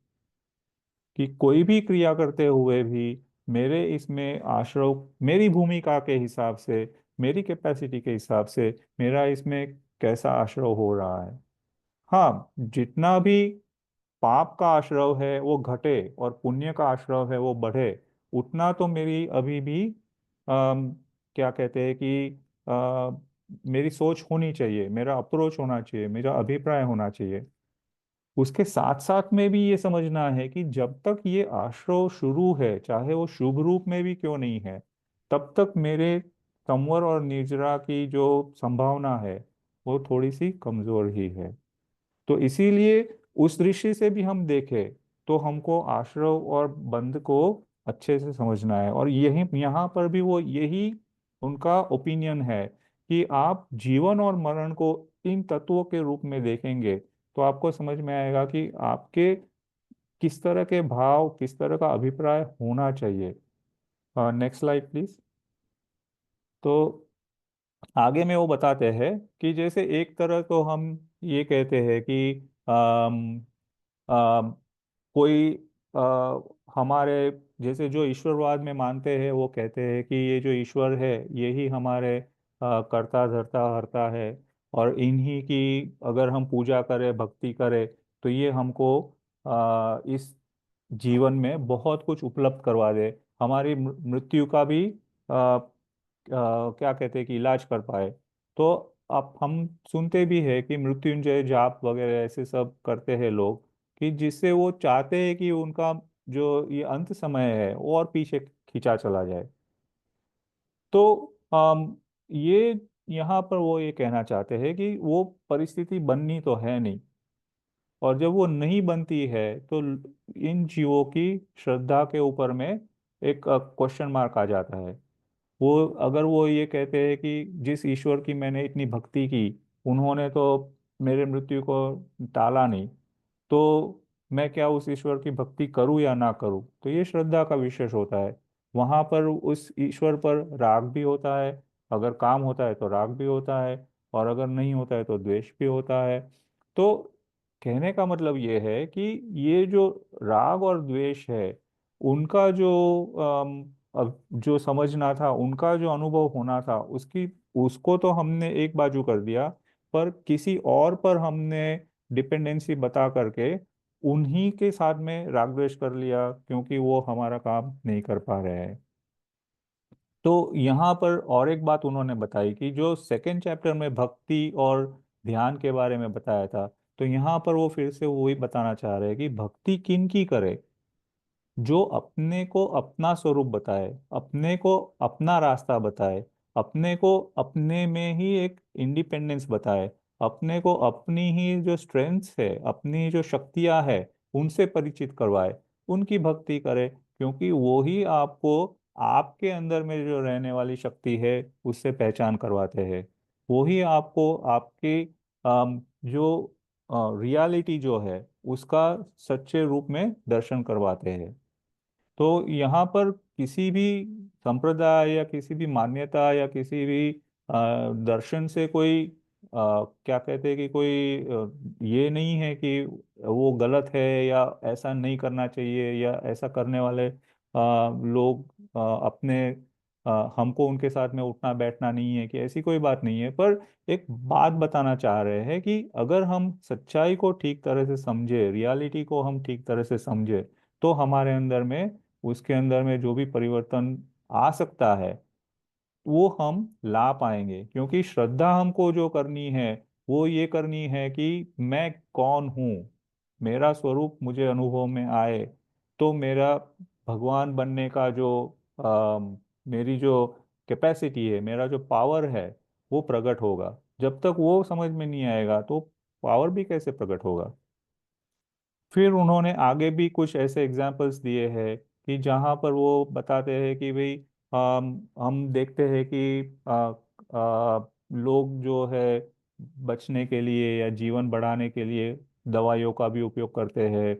कि कोई भी क्रिया करते हुए भी मेरे इसमें आश्रव मेरी भूमिका के हिसाब से, मेरी कैपेसिटी के हिसाब से मेरा इसमें कैसा आश्रव हो रहा है। हाँ, जितना भी पाप का आश्रव है वो घटे और पुण्य का आश्रव है वो बढ़े, उतना तो मेरी अभी भी क्या कहते हैं कि मेरी सोच होनी चाहिए, मेरा अप्रोच होना चाहिए, मेरा अभिप्राय होना चाहिए। उसके साथ साथ में भी ये समझना है कि जब तक ये आश्रव शुरू है, चाहे वो शुभ रूप में भी क्यों नहीं है, तब तक मेरे संवर और निर्जरा की जो संभावना है वो थोड़ी सी कमजोर ही है। तो इसीलिए उस दृष्टि से भी हम देखें तो हमको आश्रव और बंध को अच्छे से समझना है। और यही यहाँ पर भी वो यही उनका ओपिनियन है कि आप जीवन और मरण को इन तत्वों के रूप में देखेंगे तो आपको समझ में आएगा कि आपके किस तरह के भाव, किस तरह का अभिप्राय होना चाहिए। Next slide please. तो आगे में वो बताते हैं कि जैसे एक तरह तो हम ये कहते हैं कि अम, कोई हमारे जैसे जो ईश्वरवाद में मानते हैं वो कहते हैं कि ये जो ईश्वर है यही हमारे कर्ता धर्ता हर्ता है, और इन्हीं की अगर हम पूजा करें, भक्ति करें, तो ये हमको इस जीवन में बहुत कुछ उपलब्ध करवा दे, हमारी मृत्यु का भी क्या कहते हैं कि इलाज कर पाए। तो अब हम सुनते भी है कि मृत्युंजय जाप वगैरह ऐसे सब करते हैं लोग, कि जिससे वो चाहते हैं कि उनका जो ये अंत समय है वो और पीछे खींचा चला जाए। तो ये यहाँ पर वो ये कहना चाहते हैं कि वो परिस्थिति बननी तो है नहीं, और जब वो नहीं बनती है तो इन जीवों की श्रद्धा के ऊपर में एक क्वेश्चन मार्क आ जाता है। वो अगर वो ये कहते हैं कि जिस ईश्वर की मैंने इतनी भक्ति की, उन्होंने तो मेरे मृत्यु को टाला नहीं, तो मैं क्या उस ईश्वर की भक्ति करूं या ना करूं, तो ये श्रद्धा का विशेष होता है। वहां पर उस ईश्वर पर राग भी होता है, अगर काम होता है तो राग भी होता है, और अगर नहीं होता है तो द्वेष भी होता है। तो कहने का मतलब ये है कि ये जो राग और द्वेष है, उनका जो अब जो समझना था, उनका जो अनुभव होना था, उसकी उसको तो हमने एक बाजू कर दिया, पर किसी और पर हमने डिपेंडेंसी बता करके उन्हीं के साथ में राग द्वेष कर लिया, क्योंकि वो हमारा काम नहीं कर पा रहे हैं। तो यहाँ पर और एक बात उन्होंने बताई कि जो सेकंड चैप्टर में भक्ति और ध्यान के बारे में बताया था, तो यहाँ पर वो फिर से वही बताना चाह रहे हैं कि भक्ति किन की करे, जो अपने को अपना स्वरूप बताए, अपने को अपना रास्ता बताए, अपने को अपने में ही एक इंडिपेंडेंस बताए, अपने को अपनी ही जो स्ट्रेंथ्स है, अपनी जो शक्तियां है, उनसे परिचित करवाए, उनकी भक्ति करे, क्योंकि वो ही आपको आपके अंदर में जो रहने वाली शक्ति है उससे पहचान करवाते हैं। वो ही आपको आपकी जो रियलिटी जो है उसका सच्चे रूप में दर्शन करवाते हैं। तो यहाँ पर किसी भी संप्रदाय या किसी भी मान्यता या किसी भी दर्शन से कोई क्या कहते हैं कि कोई ये नहीं है कि वो गलत है या ऐसा नहीं करना चाहिए या ऐसा करने वाले लोग अपने हमको उनके साथ में उठना बैठना नहीं है, कि ऐसी कोई बात नहीं है। पर एक बात बताना चाह रहे हैं कि अगर हम सच्चाई को ठीक तरह से समझे, रियलिटी को हम ठीक तरह से समझे, तो हमारे अंदर में उसके अंदर में जो भी परिवर्तन आ सकता है वो हम ला पाएंगे। क्योंकि श्रद्धा हमको जो करनी है वो ये करनी है कि मैं कौन हूँ, मेरा स्वरूप मुझे अनुभव में आए, तो मेरा भगवान बनने का जो मेरी जो कैपेसिटी है, मेरा जो पावर है, वो प्रकट होगा। जब तक वो समझ में नहीं आएगा तो पावर भी कैसे प्रकट होगा। फिर उन्होंने आगे भी कुछ ऐसे एग्जाम्पल्स दिए हैं कि जहाँ पर वो बताते हैं कि भाई हम देखते हैं कि लोग जो है बचने के लिए या जीवन बढ़ाने के लिए दवाइयों का भी उपयोग करते हैं,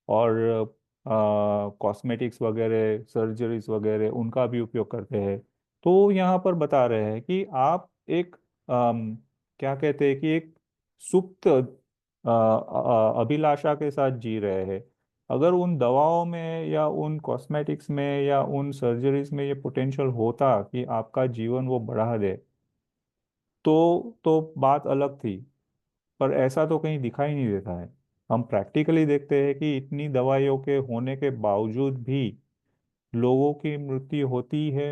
और कॉस्मेटिक्स वगैरह, सर्जरीज वगैरह उनका भी उपयोग करते हैं। तो यहाँ पर बता रहे हैं कि आप एक क्या कहते हैं कि एक सुप्त अभिलाषा के साथ जी रहे हैं। अगर उन दवाओं में या उन कॉस्मेटिक्स में या उन सर्जरीज में ये पोटेंशियल होता कि आपका जीवन वो बढ़ा दे, तो बात अलग थी। पर ऐसा तो कहीं दिखाई नहीं देता है। हम प्रैक्टिकली देखते हैं कि इतनी दवाइयों के होने के बावजूद भी लोगों की मृत्यु होती है।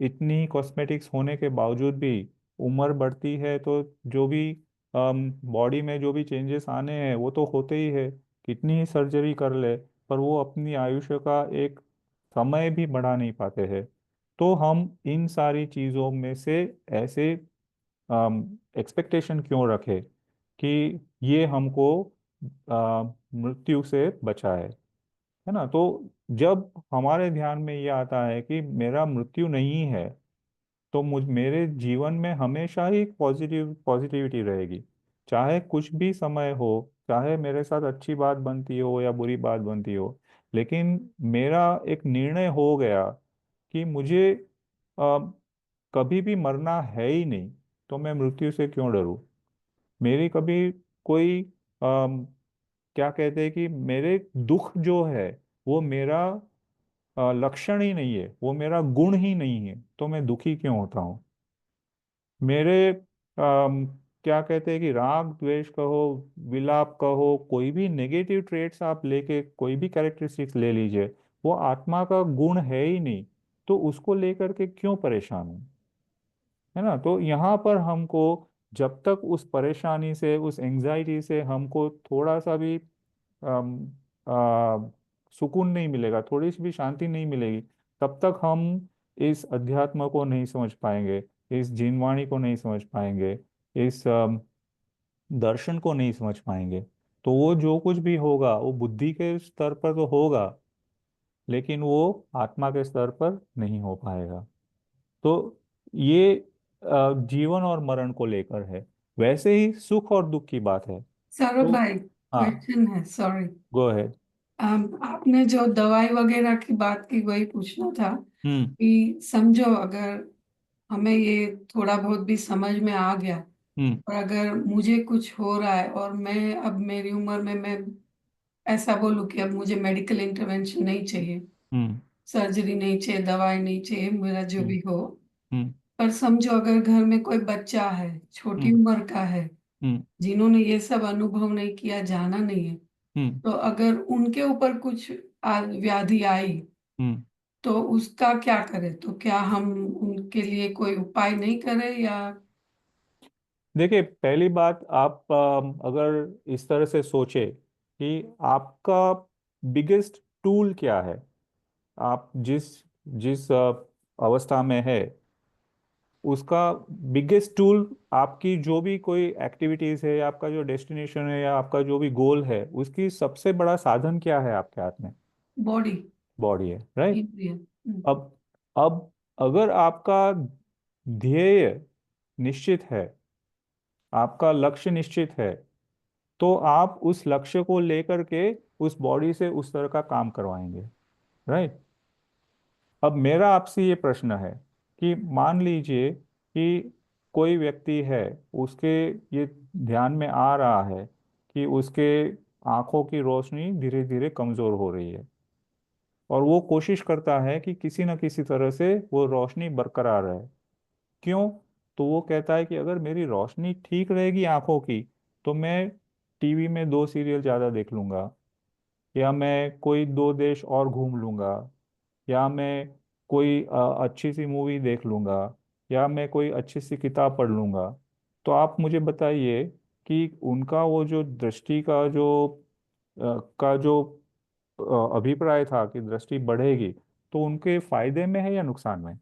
इतनी कॉस्मेटिक्स होने के बावजूद भी उम्र बढ़ती है, तो जो भी बॉडी में जो भी चेंजेस आने हैं वो तो होते ही है। कितनी ही सर्जरी कर ले पर वो अपनी आयुष्य का एक समय भी बढ़ा नहीं पाते हैं। तो हम इन सारी चीज़ों में से ऐसे एक्सपेक्टेशन क्यों रखें कि ये हमको मृत्यु से बचाए, है ना। तो जब हमारे ध्यान में ये आता है कि मेरा मृत्यु नहीं है, तो मुझ मेरे जीवन में हमेशा ही पॉजिटिविटी रहेगी। चाहे कुछ भी समय हो, चाहे मेरे साथ अच्छी बात बनती हो या बुरी बात बनती हो, लेकिन मेरा एक निर्णय हो गया कि मुझे अ, कभी भी मरना है ही नहीं, तो मैं मृत्यु से क्यों डरूं। मेरी कभी कोई क्या कहते हैं कि मेरे दुख जो है वो मेरा लक्षण ही नहीं है, वो मेरा गुण ही नहीं है, तो मैं दुखी क्यों होता हूँ। मेरे क्या कहते हैं कि राग द्वेष कहो, विलाप कहो, कोई भी नेगेटिव ट्रेट्स आप लेके कोई भी कैरेक्टरिस्टिक्स ले लीजिए, वो आत्मा का गुण है ही नहीं, तो उसको लेकर के क्यों परेशान हूँ, है ना। तो यहाँ पर हमको जब तक उस परेशानी से, उस एंजाइटी से हमको थोड़ा सा भी अम, आ, सुकून नहीं मिलेगा, थोड़ी सी भी शांति नहीं मिलेगी, तब तक हम इस अध्यात्म को नहीं समझ पाएंगे, इस जीनवाणी को नहीं समझ पाएंगे, इस दर्शन को नहीं समझ पाएंगे। तो वो जो कुछ भी होगा वो बुद्धि के स्तर पर तो होगा, लेकिन वो आत्मा के स्तर पर नहीं हो पाएगा। तो ये जीवन और मरण को लेकर है। वैसे ही सुख और दुख की बात है। सौरभ तो भाई, हाँ, क्वेश्चन है, सॉरी। Go ahead. आपने जो दवाई वगैरह की बात की वही पूछना था हम्म। कि समझो अगर हमें ये थोड़ा बहुत भी समझ में आ गया, हम्म। और अगर मुझे कुछ हो रहा है और मैं अब मेरी उम्र में मैं ऐसा बोलूं कि अब मुझे मेडिकल इंटरवेंशन नहीं चाहिए, हम्म। सर्जरी नहीं चाहिए, दवाई नहीं चाहिए, मेरा जो हम्म। भी हो, हम्म। पर समझो अगर घर में कोई बच्चा है, छोटी हम्म। उम्र का है, हम्म। जिन्होंने ये सब अनुभव नहीं किया, जाना नहीं है, हम्म। तो अगर उनके ऊपर कुछ व्याधि आई, हम्म। तो तो उसका क्या करें? तो क्या हम उनके लिए कोई उपाय नहीं करें या? देखिए, पहली बात, आप अगर इस तरह से सोचे कि आपका बिगेस्ट टूल क्या है, आप जिस जिस अवस्था में है, उसका बिगेस्ट टूल, आपकी जो भी कोई एक्टिविटीज है, या आपका जो डेस्टिनेशन है, या आपका जो भी गोल है, उसकी सबसे बड़ा साधन क्या है आपके हाथ में? बॉडी, बॉडी है, राइट? इंद्रिय। अब अब अगर आपका ध्येय निश्चित है, आपका लक्ष्य निश्चित है, तो आप उस लक्ष्य को लेकर के उस बॉडी से उस तरह का काम करवाएंगे, राइट? अब मेरा आपसे ये प्रश्न है कि मान लीजिए कि कोई व्यक्ति है, उसके ये ध्यान में आ रहा है कि उसके आंखों की रोशनी धीरे धीरे कमजोर हो रही है, और वो कोशिश करता है कि किसी न किसी तरह से वो रोशनी बरकरार रहे। क्यों? तो वो कहता है कि अगर मेरी रोशनी ठीक रहेगी आंखों की, तो मैं टीवी में 2 सीरियल ज्यादा देख लूंगा, या मैं कोई 2 देश और घूम लूंगा, या मैं कोई अच्छी सी मूवी देख लूंगा, या मैं कोई अच्छी सी किताब पढ़ लूंगा। तो आप मुझे बताइए कि उनका वो जो दृष्टि का जो अभिप्राय था कि दृष्टि बढ़ेगी, तो उनके फायदे में है या नुकसान में?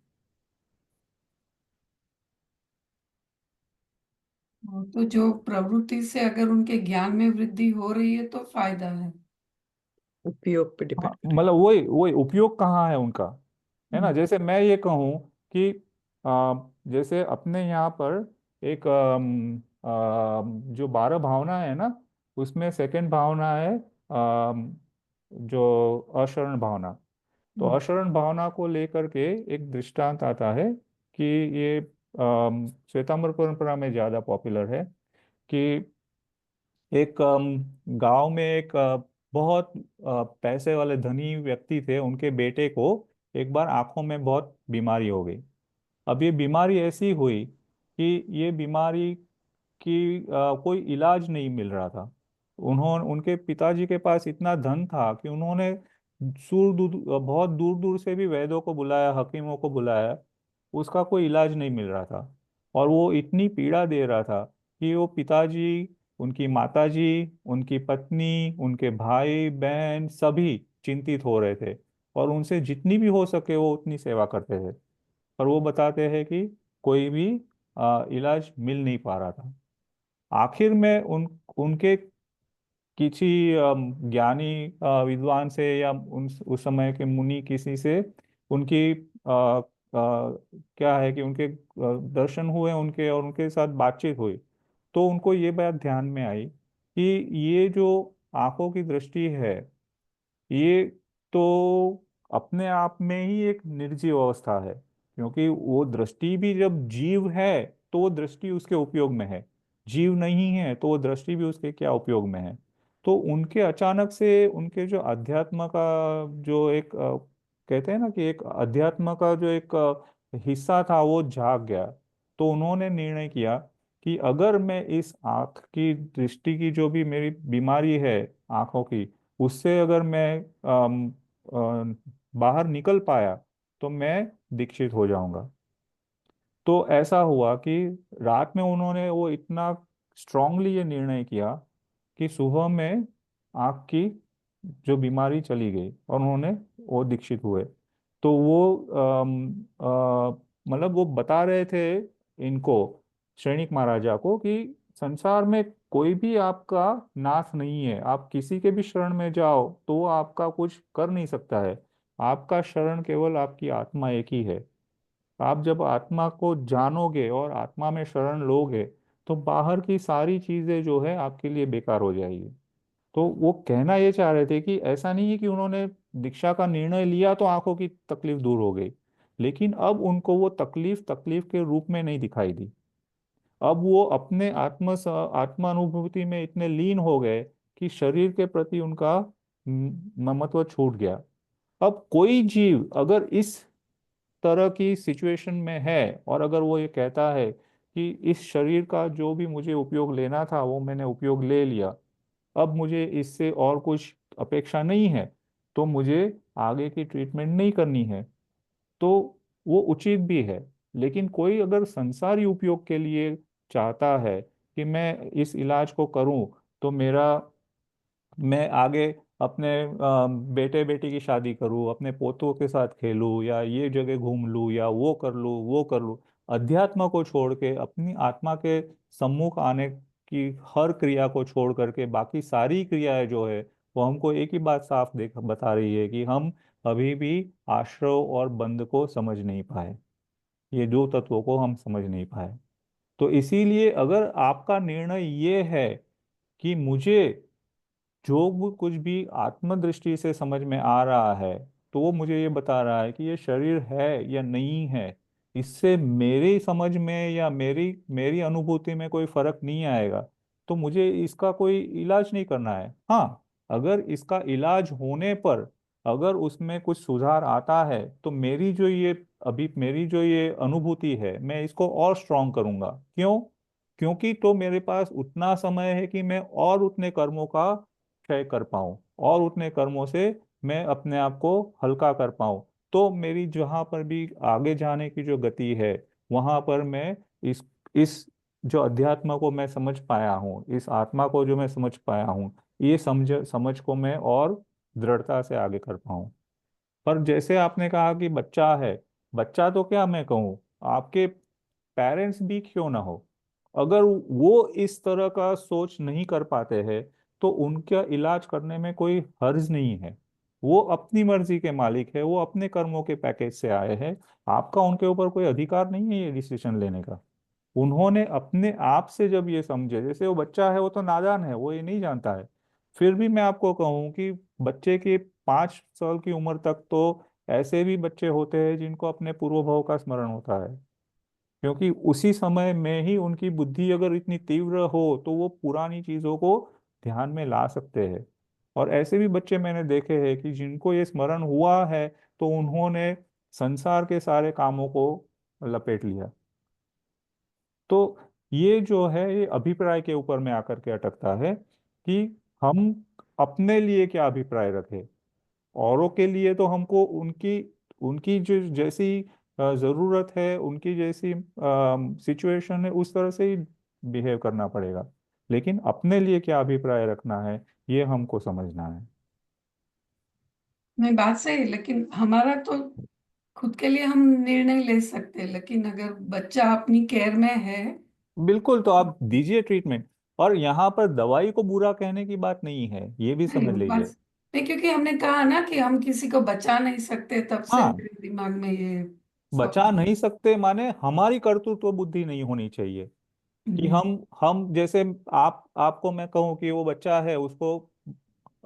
तो जो प्रवृत्ति से अगर उनके ज्ञान में वृद्धि हो रही है तो फायदा है। उपयोग पे हाँ, डिपेंड करेगा। मतलब वही वही उपयोग कहाँ है उनका, है ना? हम्म, जैसे मैं ये कहूँ कि जैसे अपने यहाँ पर एक जो 12 भावना है ना, उसमें सेकंड भावना है जो अशरण भावना। तो हम्म, अशरण भावना को लेकर के एक दृष्टांत आता है कि ये श्वेतांबर परंपरा में ज्यादा पॉपुलर है कि एक गांव में एक बहुत पैसे वाले धनी व्यक्ति थे, उनके बेटे को एक बार आंखों में बहुत बीमारी हो गई। अब ये बीमारी ऐसी हुई कि ये बीमारी की कोई इलाज नहीं मिल रहा था। उनके पिताजी के पास इतना धन था कि उन्होंने बहुत दूर दूर से भी वैद्यों को बुलाया, हकीमों को बुलाया, उसका कोई इलाज नहीं मिल रहा था। और वो इतनी पीड़ा दे रहा था कि वो पिताजी, उनकी माताजी, उनकी पत्नी, उनके भाई बहन सभी चिंतित हो रहे थे, और उनसे जितनी भी हो सके वो उतनी सेवा करते थे। पर वो बताते हैं कि कोई भी इलाज मिल नहीं पा रहा था। आखिर में उनके किसी ज्ञानी विद्वान से, या उस समय के मुनि किसी से उनकी क्या है कि उनके दर्शन हुए उनके, और उनके साथ बातचीत हुई। तो उनको ये बात ध्यान में आई कि ये जो आंखों की दृष्टि है, ये तो अपने आप में ही एक निर्जीव अवस्था है, क्योंकि वो दृष्टि भी जब जीव है तो वो दृष्टि उसके उपयोग में है, जीव नहीं है तो वो दृष्टि भी उसके क्या उपयोग में है। तो उनके अचानक से उनके जो अध्यात्म का जो एक कहते हैं ना कि एक अध्यात्म का जो एक हिस्सा था वो जाग गया। तो उन्होंने निर्णय किया कि अगर मैं इस आंख की दृष्टि की जो भी मेरी बीमारी है आंखों की, उससे अगर मैं बाहर निकल पाया, तो मैं दीक्षित हो जाऊंगा। तो ऐसा हुआ कि रात में उन्होंने वो इतना स्ट्रांगली ये निर्णय किया कि सुबह में आँख की जो बीमारी चली गई, और उन्होंने वो दीक्षित हुए। तो वो मतलब वो बता रहे थे इनको, सैनिक महाराजा को, कि संसार में कोई भी आपका नाथ नहीं है, आप किसी के भी शरण में जाओ तो वो आपका कुछ कर नहीं सकता है। आपका शरण केवल आपकी आत्मा एक ही है। आप जब आत्मा को जानोगे और आत्मा में शरण लोगे, तो बाहर की सारी चीजें जो है आपके लिए बेकार हो जाएगी। तो वो कहना ये चाह रहे थे कि ऐसा नहीं है कि उन्होंने दीक्षा का निर्णय लिया तो आंखों की तकलीफ दूर हो गई, लेकिन अब उनको वो तकलीफ तकलीफ के रूप में नहीं दिखाई दी। अब वो अपने आत्मानुभूति में इतने लीन हो गए कि शरीर के प्रति उनका ममत्व छूट गया। अब कोई जीव अगर इस तरह की सिचुएशन में है, और अगर वो ये कहता है कि इस शरीर का जो भी मुझे उपयोग लेना था वो मैंने उपयोग ले लिया, अब मुझे इससे और कुछ अपेक्षा नहीं है, तो मुझे आगे की ट्रीटमेंट नहीं करनी है, तो वो उचित भी है। लेकिन कोई अगर संसारी उपयोग के लिए चाहता है कि मैं इस इलाज को करूं, तो मैं आगे अपने बेटे बेटी की शादी करूं, अपने पोतों के साथ खेलूं, या ये जगह घूम लूं, या वो कर लूं, वो कर लूं, अध्यात्म को छोड़ के अपनी आत्मा के सम्मुख आने की हर क्रिया को छोड़ करके बाकी सारी क्रियाएं जो है, वो हमको एक ही बात साफ देख बता रही है कि हम अभी भी आश्रव और बंध को समझ नहीं पाए, ये दो तत्वों को हम समझ नहीं पाए। तो इसीलिए अगर आपका निर्णय ये है कि मुझे जो कुछ भी आत्मदृष्टि से समझ में आ रहा है, तो वो मुझे ये बता रहा है कि ये शरीर है या नहीं है, इससे मेरी समझ में या मेरी मेरी अनुभूति में कोई फर्क नहीं आएगा, तो मुझे इसका कोई इलाज नहीं करना है। हाँ, अगर इसका इलाज होने पर अगर उसमें कुछ सुधार आता है, तो मेरी जो ये अनुभूति है, मैं इसको और स्ट्रांग करूंगा। क्यों? क्योंकि तो मेरे पास उतना समय है कि मैं और उतने कर्मों का क्षय कर पाऊं, और उतने कर्मों से मैं अपने आप को हल्का कर पाऊं। तो मेरी जहां पर भी आगे जाने की जो गति है, वहां पर मैं इस जो अध्यात्म को मैं समझ पाया हूँ, इस आत्मा को जो मैं समझ पाया हूँ, ये समझ समझ को मैं और दृढ़ता से आगे कर पाऊं। पर जैसे आपने कहा कि बच्चा है, बच्चा तो क्या मैं कहूँ, आपके पेरेंट्स भी क्यों ना हो, अगर वो इस तरह का सोच नहीं कर पाते हैं, तो उनका इलाज करने में कोई हर्ज नहीं है। वो अपनी मर्जी के मालिक है, वो अपने कर्मों के पैकेज से आए हैं। आपका उनके ऊपर कोई अधिकार नहीं है ये डिसीजन लेने का। उन्होंने अपने आप से जब ये समझे, जैसे वो बच्चा है, वो तो नादान है, वो ये नहीं जानता है। फिर भी मैं आपको कहूँ कि बच्चे के 5 साल की उम्र तक तो ऐसे भी बच्चे होते हैं जिनको अपने पूर्व भाव का स्मरण होता है, क्योंकि उसी समय में ही उनकी बुद्धि अगर इतनी तीव्र हो तो वो पुरानी चीजों को ध्यान में ला सकते हैं। और ऐसे भी बच्चे मैंने देखे हैं कि जिनको ये स्मरण हुआ है, तो उन्होंने संसार के सारे कामों को लपेट लिया। तो ये जो है, ये अभिप्राय के ऊपर में आकर के अटकता है कि हम अपने लिए क्या अभिप्राय रखें। औरों के लिए तो हमको उनकी उनकी जो जैसी जरूरत है, उनकी जैसी सिचुएशन है, उस तरह से ही बिहेव करना पड़ेगा। लेकिन अपने लिए क्या अभिप्राय रखना है, ये हमको समझना है। नहीं, बात सही है, लेकिन हमारा तो खुद के लिए हम निर्णय ले सकते हैं, लेकिन अगर बच्चा अपनी केयर में है। बिल्कुल, तो आप दीजिए ट्रीटमेंट। और यहाँ पर दवाई को बुरा कहने की बात नहीं है, ये भी नहीं, समझ वो लीजिए। बात नहीं, क्योंकि हमने कहा ना कि हम किसी को बचा नहीं सकते, तब से हाँ, मेरे दिमाग में ये बचा सवाल। नहीं सकते माने हमारी कर्तृत्व बुद्धि नहीं होनी चाहिए कि हम्म। हम जैसे आपको मैं कहूँ कि वो बच्चा है, उसको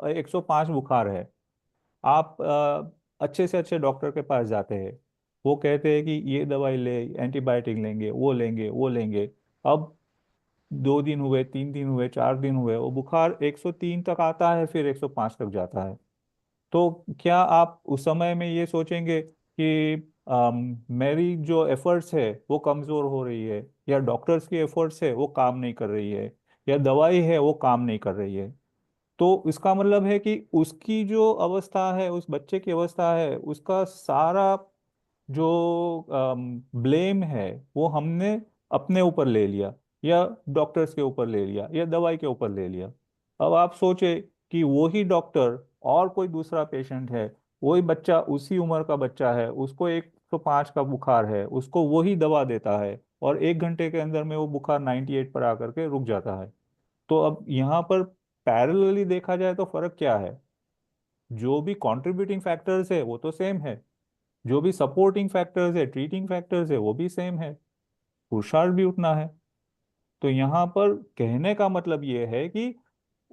105 बुखार है। आप अच्छे से अच्छे डॉक्टर के पास जाते हैं, वो कहते हैं कि ये दवाई ले, एंटीबायोटिक लेंगे, वो लेंगे, वो लेंगे। अब 2 दिन हुए, 3 दिन हुए, 4 दिन हुए, वो बुखार 103 तक आता है, फिर 105 तक जाता है। तो क्या आप उस समय में ये सोचेंगे कि मेरी जो एफर्ट्स है वो कमजोर हो रही है, या डॉक्टर्स की एफर्ट्स है वो काम नहीं कर रही है, या दवाई है वो काम नहीं कर रही है? तो इसका मतलब है कि उसकी जो अवस्था है, उस बच्चे की अवस्था है, उसका सारा जो ब्लेम है वो हमने अपने ऊपर ले लिया, या डॉक्टर्स के ऊपर ले लिया, या दवाई के ऊपर ले लिया। अब आप सोचे कि वही डॉक्टर और कोई दूसरा पेशेंट है, वही बच्चा, उसी उम्र का बच्चा है, उसको 105 का बुखार है, उसको वही दवा देता है, और 1 घंटे के अंदर में वो बुखार 98 पर आकर के रुक जाता है। तो अब यहाँ पर पैरेलली देखा जाए तो फर्क क्या है? जो भी कंट्रीब्यूटिंग फैक्टर्स है वो तो सेम है, जो भी सपोर्टिंग फैक्टर्स है, ट्रीटिंग फैक्टर्स है, वो भी सेम है, पुरुषार्थ भी उतना है। तो यहाँ पर कहने का मतलब ये है कि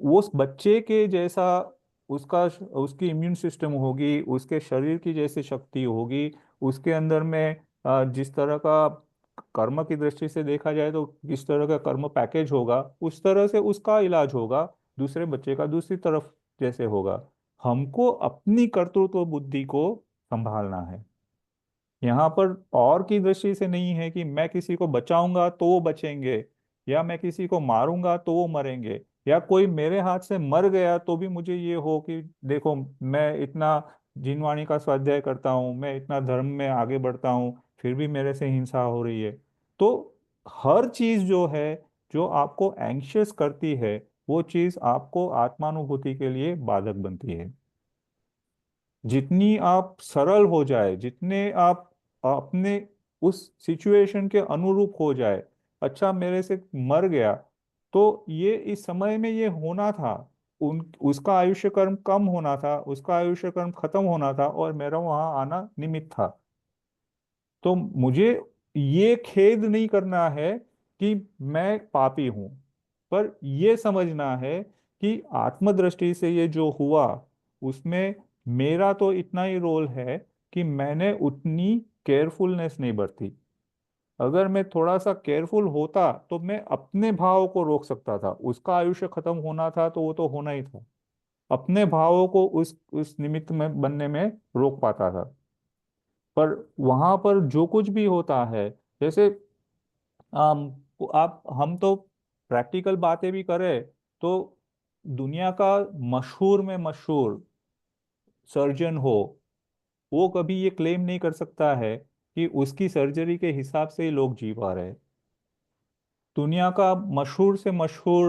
उस बच्चे के जैसा उसका उसकी इम्यून सिस्टम होगी, उसके शरीर की जैसी शक्ति होगी, उसके अंदर में जिस तरह का कर्म की दृष्टि से देखा जाए तो किस तरह का कर्म पैकेज होगा, उस तरह से उसका इलाज होगा, दूसरे बच्चे का दूसरी तरफ जैसे होगा। हमको अपनी कर्तृत्व बुद्धि को संभालना है। यहाँ पर और की दृष्टि से नहीं है कि मैं किसी को बचाऊंगा तो वो बचेंगे, या मैं किसी को मारूंगा तो वो मरेंगे, या कोई मेरे हाथ से मर गया तो भी मुझे ये हो कि देखो मैं इतना जिनवाणी का स्वाध्याय करता हूँ, मैं इतना धर्म में आगे बढ़ता हूँ, फिर भी मेरे से हिंसा हो रही है। तो हर चीज जो है, जो आपको एंग्शियस करती है, वो चीज आपको आत्मानुभूति के लिए बाधक बनती है। जितनी आप सरल हो जाए, जितने आप अपने उस सिचुएशन के अनुरूप हो जाए, अच्छा मेरे से मर गया तो ये इस समय में ये होना था, उन उसका आयुष्य कर्म कम होना था, उसका आयुष्य कर्म खत्म होना था, और मेरा वहां आना निमित्त था। तो मुझे ये खेद नहीं करना है कि मैं पापी हूं, पर ये समझना है कि आत्मदृष्टि से ये जो हुआ, उसमें मेरा तो इतना ही रोल है कि मैंने उतनी केयरफुलनेस नहीं बरती। अगर मैं थोड़ा सा केयरफुल होता तो मैं अपने भाव को रोक सकता था। उसका आयुष्य खत्म होना था तो वो तो होना ही था, अपने भावों को उस निमित्त में बनने में रोक पाता था। पर वहां पर जो कुछ भी होता है, जैसे आम, आप हम तो प्रैक्टिकल बातें भी करें तो दुनिया का मशहूर में मशहूर सर्जन हो, वो कभी ये क्लेम नहीं कर सकता है कि उसकी सर्जरी के हिसाब से ही लोग जी पा रहे हैं। दुनिया का मशहूर से मशहूर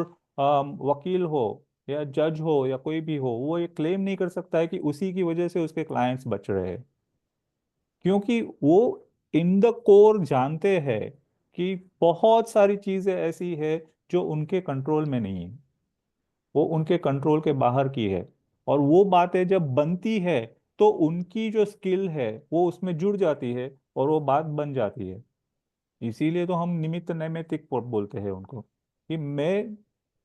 वकील हो या जज हो या कोई भी हो, वो ये क्लेम नहीं कर सकता है कि उसी की वजह से उसके क्लाइंट्स बच रहे हैं, क्योंकि वो इन द कोर जानते हैं कि बहुत सारी चीजें ऐसी है जो उनके कंट्रोल में नहीं है, वो उनके कंट्रोल के बाहर की है। और वो बातें जब बनती है तो उनकी जो स्किल है वो उसमें जुड़ जाती है और वो बात बन जाती है। इसीलिए तो हम निमित्त नैमित्तिक बोलते हैं उनको, कि मैं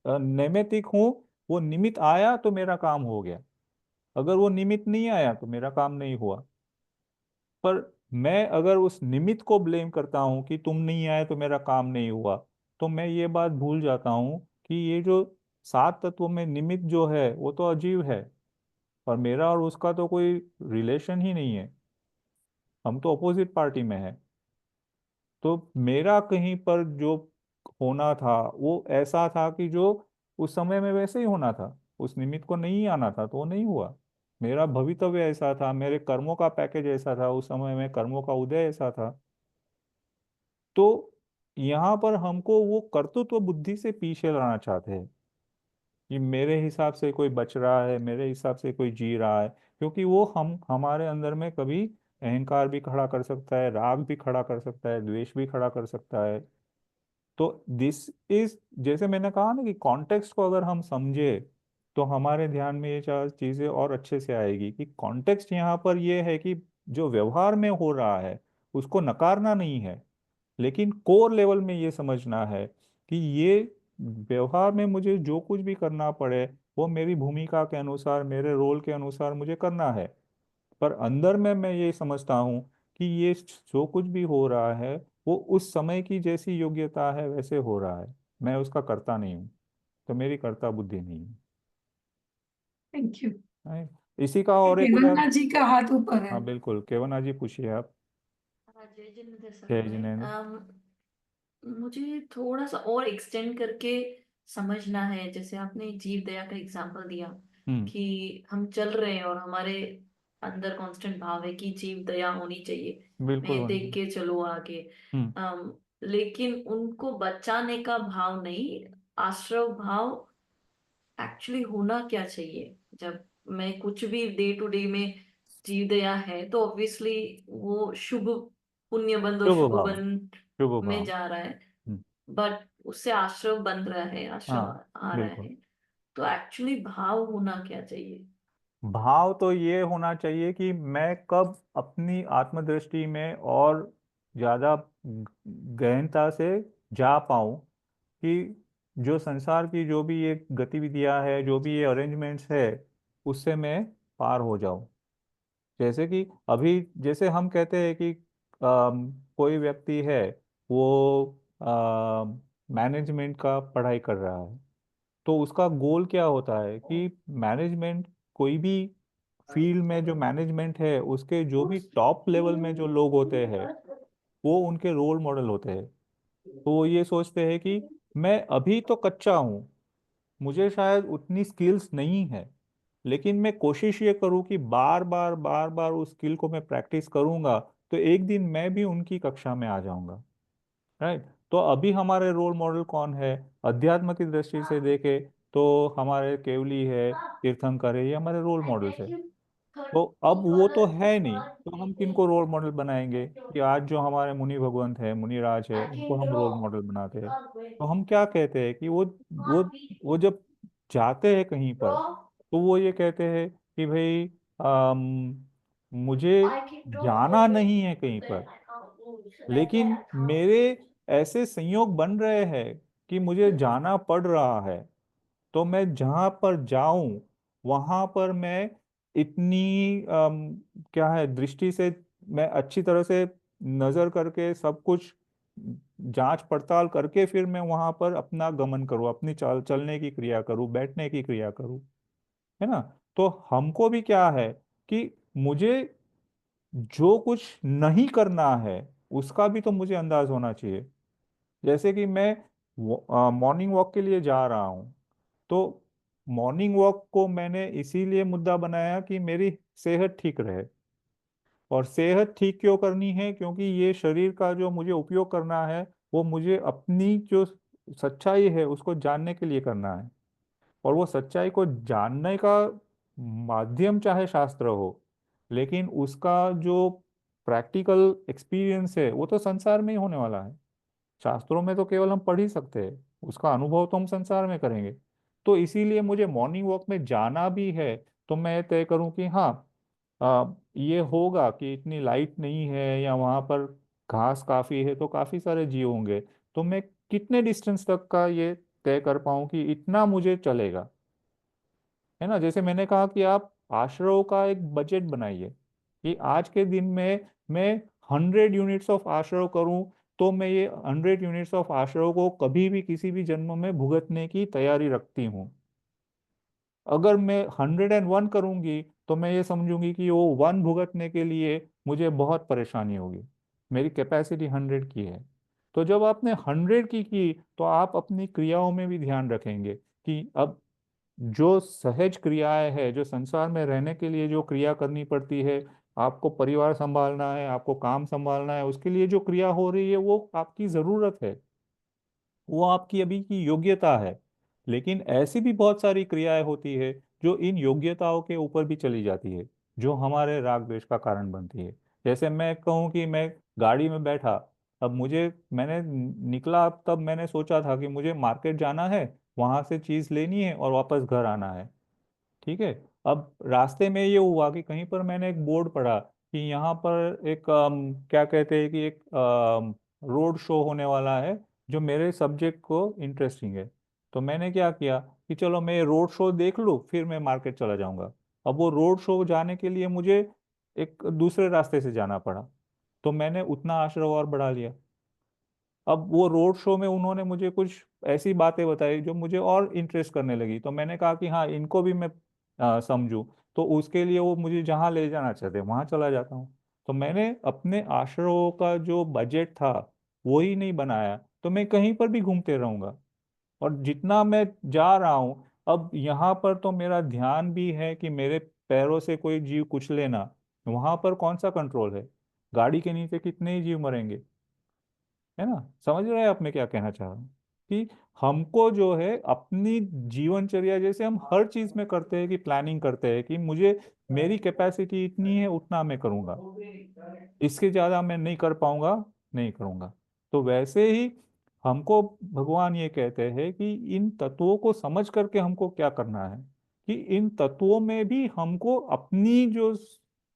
नैमित्तिक हूँ। वो निमित्त आया तो मेरा काम हो गया, अगर वो निमित्त नहीं आया तो मेरा काम नहीं हुआ। पर मैं अगर उस निमित्त को ब्लेम करता हूँ कि तुम नहीं आए तो मेरा काम नहीं हुआ, तो मैं ये बात भूल जाता हूँ कि ये जो सात तत्वों में निमित्त जो है वो तो अजीब है, और मेरा और उसका तो कोई रिलेशन ही नहीं है, हम तो अपोजिट पार्टी में है। तो मेरा कहीं पर जो होना था वो ऐसा था कि जो उस समय में वैसे ही होना था, उस निमित्त को नहीं आना था तो वो नहीं हुआ। मेरा भवितव्य ऐसा था, मेरे कर्मों का पैकेज ऐसा था, उस समय में कर्मों का उदय ऐसा था। तो यहाँ पर हमको वो कर्तृत्व बुद्धि से पीछे लाना चाहते हैं कि मेरे हिसाब से कोई बच रहा है, मेरे हिसाब से कोई जी रहा है, क्योंकि वो हम हमारे अंदर में कभी अहंकार भी खड़ा कर सकता है, राग भी खड़ा कर सकता है, द्वेष भी खड़ा कर सकता है। तो दिस इज, जैसे मैंने कहा ना कि कॉन्टेक्स्ट को अगर हम समझे तो हमारे ध्यान में ये चार चीजें और अच्छे से आएगी कि कॉन्टेक्स्ट यहाँ पर ये है कि जो व्यवहार में हो रहा है उसको नकारना नहीं है, लेकिन कोर लेवल में ये समझना है कि ये व्यवहार में मुझे जो कुछ भी करना पड़े वो मेरी भूमिका के अनुसार, मेरे रोल के अनुसार मुझे करना है। पर अंदर में मैं ये समझता हूँ कि ये जो कुछ भी हो रहा है वो उस समय की जैसी योग्यता है वैसे हो रहा है, मैं उसका कर्ता नहीं हूँ, तो मेरी कर्ता बुद्धि नहीं थैंक यू। है। इसी का और एक केवन्ना उदाहरण। जी का हाथ ऊपर है। हाँ बिल्कुल, केवना जी पूछिए आप। हाँ, जय जिनेंद्र सर जय मैं जिनेंद्र। मुझे थोड़ा सा और एक्सटेंड करके समझना है। जैसे आपने जीव दया का एग्जांपल दिया हम्म। कि हम चल रहे हैं और हमारे अंदर कांस्टेंट भाव है कि जीव दया होनी चाहिए, बिल्कुल मैं होनी देख चाहिए। के चलो आगे। हम्म। लेकिन उनको बचाने का भाव नहीं, आश्रव भाव एक्चुअली होना क्या चाहिए। जब मैं कुछ भी डे टू डे में जीव दया है तो ऑब्वियसली वो शुभ पुण्य बंध और शुभ शुभ भाव। बंध शुभ में भाव। जा रहा है, हम्म। बट उससे आश्रव बन रहा है, आश्रव हाँ आ रहा बिल्कुल। है। तो एक्चुअली भाव होना क्या चाहिए। भाव तो ये होना चाहिए कि मैं कब अपनी आत्मदृष्टि में और ज्यादा गहनता से जा पाऊं कि जो संसार की जो भी ये गतिविधियां है, जो भी ये अरेंजमेंट्स है, उससे मैं पार हो जाऊं। जैसे कि अभी जैसे हम कहते हैं कि कोई व्यक्ति है, वो मैनेजमेंट का पढ़ाई कर रहा है, तो उसका गोल क्या होता है कि मैनेजमेंट, कोई भी फील्ड में जो मैनेजमेंट है उसके जो भी टॉप लेवल में जो लोग होते हैं वो उनके रोल मॉडल होते हैं। तो वो ये सोचते हैं कि मैं अभी तो कच्चा हूँ, मुझे शायद उतनी स्किल्स नहीं है, लेकिन मैं कोशिश ये करूँ कि बार बार उस स्किल को मैं प्रैक्टिस करूंगा, तो एक दिन मैं भी उनकी कक्षा में आ जाऊंगा। राइट। तो अभी हमारे रोल मॉडल कौन है? अध्यात्म की दृष्टि से देखे तो हमारे केवली है, तीर्थंकर है, ये हमारे रोल मॉडल्स है। तो अब वो तो है नहीं, तो हम किनको रोल मॉडल बनाएंगे? कि आज जो हमारे मुनि भगवंत है, मुनिराज है, I उनको can हम रोल draw. मॉडल बनाते हैं। Can't तो wait. हम क्या कहते हैं कि वो Can't be. वो जब जाते हैं कहीं पर, Draw. तो वो ये कहते हैं कि भाई मुझे I can draw जाना always. नहीं है कहीं Then पर, I can't move. Like लेकिन that. I can't. मेरे ऐसे संयोग बन रहे हैं कि मुझे जाना पड़ रहा है। तो मैं जहां पर जाऊं, वहां पर मैं इतनी क्या है, दृष्टि से मैं अच्छी तरह से नजर करके सब कुछ जांच पड़ताल करके फिर मैं वहां पर अपना गमन करूं, अपनी चलने की क्रिया करूं, बैठने की क्रिया करूं। है ना? तो हमको भी क्या है कि मुझे जो कुछ नहीं करना है उसका भी तो मुझे अंदाज होना चाहिए। जैसे कि मैं मॉर्निंग वॉक के लिए जा रहा हूँ, तो मॉर्निंग वॉक को मैंने इसीलिए मुद्दा बनाया कि मेरी सेहत ठीक रहे। और सेहत ठीक क्यों करनी है? क्योंकि ये शरीर का जो मुझे उपयोग करना है, वो मुझे अपनी जो सच्चाई है उसको जानने के लिए करना है। और वो सच्चाई को जानने का माध्यम चाहे शास्त्र हो, लेकिन उसका जो प्रैक्टिकल एक्सपीरियंस है वो तो संसार में ही होने वाला है। शास्त्रों में तो केवल हम पढ़ ही सकते हैं, उसका अनुभव तो हम संसार में करेंगे। तो इसीलिए मुझे मॉर्निंग वॉक में जाना भी है, तो मैं तय करूं कि हाँ, ये होगा कि इतनी लाइट नहीं है या वहां पर घास काफी है तो काफी सारे जीव होंगे, तो मैं कितने डिस्टेंस तक का ये तय कर पाऊं कि इतना मुझे चलेगा। है ना? जैसे मैंने कहा कि आप आश्रयों का एक बजट बनाइए कि आज के दिन में मैं 100 यूनिट्स ऑफ आश्रय करूं, तो मैं ये 100 यूनिट्स ऑफ आश्रयों को कभी भी किसी भी जन्म में भुगतने की तैयारी रखती हूँ। अगर मैं 101 करूंगी, तो मैं ये समझूंगी कि वो 1 भुगतने के लिए मुझे बहुत परेशानी होगी। मेरी कैपेसिटी 100 की है। तो जब आपने 100 की तो आप अपनी क्रियाओं में भी ध्यान रखेंगे कि अब जो सहज क्रियाएं है, जो संसार में रहने के लिए जो क्रिया करनी पड़ती है, आपको परिवार संभालना है, आपको काम संभालना है, उसके लिए जो क्रिया हो रही है वो आपकी जरूरत है, वो आपकी अभी की योग्यता है। लेकिन ऐसी भी बहुत सारी क्रियाएं होती है जो इन योग्यताओं के ऊपर भी चली जाती है, जो हमारे राग द्वेष का कारण बनती है। जैसे मैं कहूँ कि मैं गाड़ी में बैठा, अब मैंने निकला, तब मैंने सोचा था कि मुझे मार्केट जाना है, वहां से चीज लेनी है और वापस घर आना है। ठीक है। अब रास्ते में ये हुआ कि कहीं पर मैंने एक बोर्ड पढ़ा कि यहाँ पर एक क्या कहते हैं कि एक रोड शो होने वाला है जो मेरे सब्जेक्ट को इंटरेस्टिंग है। तो मैंने क्या किया कि चलो मैं रोड शो देख लूँ, फिर मैं मार्केट चला जाऊंगा। अब वो रोड शो जाने के लिए मुझे एक दूसरे रास्ते से जाना पड़ा, तो मैंने उतना आश्रय और बढ़ा लिया। अब वो रोड शो में उन्होंने मुझे कुछ ऐसी बातें बताई जो मुझे और इंटरेस्ट करने लगी, तो मैंने कहा कि हाँ, इनको भी मैं समझूं। तो उसके लिए वो मुझे जहाँ ले जाना चाहते वहां चला जाता हूँ। तो मैंने अपने आश्रयों का जो बजट था वो ही नहीं बनाया, तो मैं कहीं पर भी घूमते रहूंगा। और जितना मैं जा रहा हूँ, अब यहाँ पर तो मेरा ध्यान भी है कि मेरे पैरों से कोई जीव कुचले ना। वहां पर कौन सा कंट्रोल है? गाड़ी के नीचे कितने ही जीव मरेंगे। है ना? समझ रहे हैं आप मैं क्या कहना चाह रहा हूँ? कि हमको जो है अपनी जीवनचर्या, जैसे हम हर चीज में करते हैं कि प्लानिंग करते हैं कि मुझे मेरी कैपेसिटी इतनी है, उतना मैं करूंगा, इसके ज्यादा मैं नहीं कर पाऊंगा, नहीं करूंगा। तो वैसे ही हमको भगवान ये कहते हैं कि इन तत्वों को समझ करके हमको क्या करना है, कि इन तत्वों में भी हमको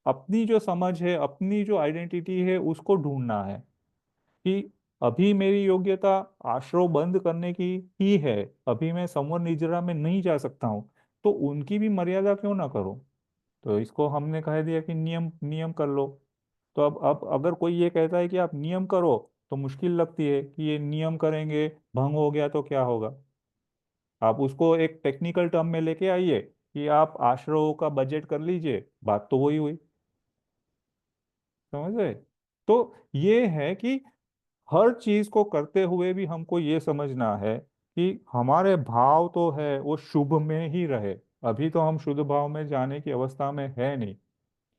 अपनी जो समझ है, अपनी जो आइडेंटिटी है, उसको ढूंढना है। कि अभी मेरी योग्यता आश्रव बंद करने की ही है, अभी मैं संवर निजरा में नहीं जा सकता हूँ, तो उनकी भी मर्यादा क्यों ना करूं? तो इसको हमने कह दिया कि नियम नियम कर लो। तो अब अगर कोई ये कहता है कि आप नियम करो, तो मुश्किल लगती है कि ये नियम करेंगे, भंग हो गया तो क्या होगा। आप उसको एक टेक्निकल टर्म में लेके आइए कि आप आश्रयों का बजट कर लीजिए, बात तो वही हुई। समझ गए? तो ये है कि हर चीज को करते हुए भी हमको ये समझना है कि हमारे भाव तो है वो शुभ में ही रहे। अभी तो हम शुद्ध भाव में जाने की अवस्था में है नहीं,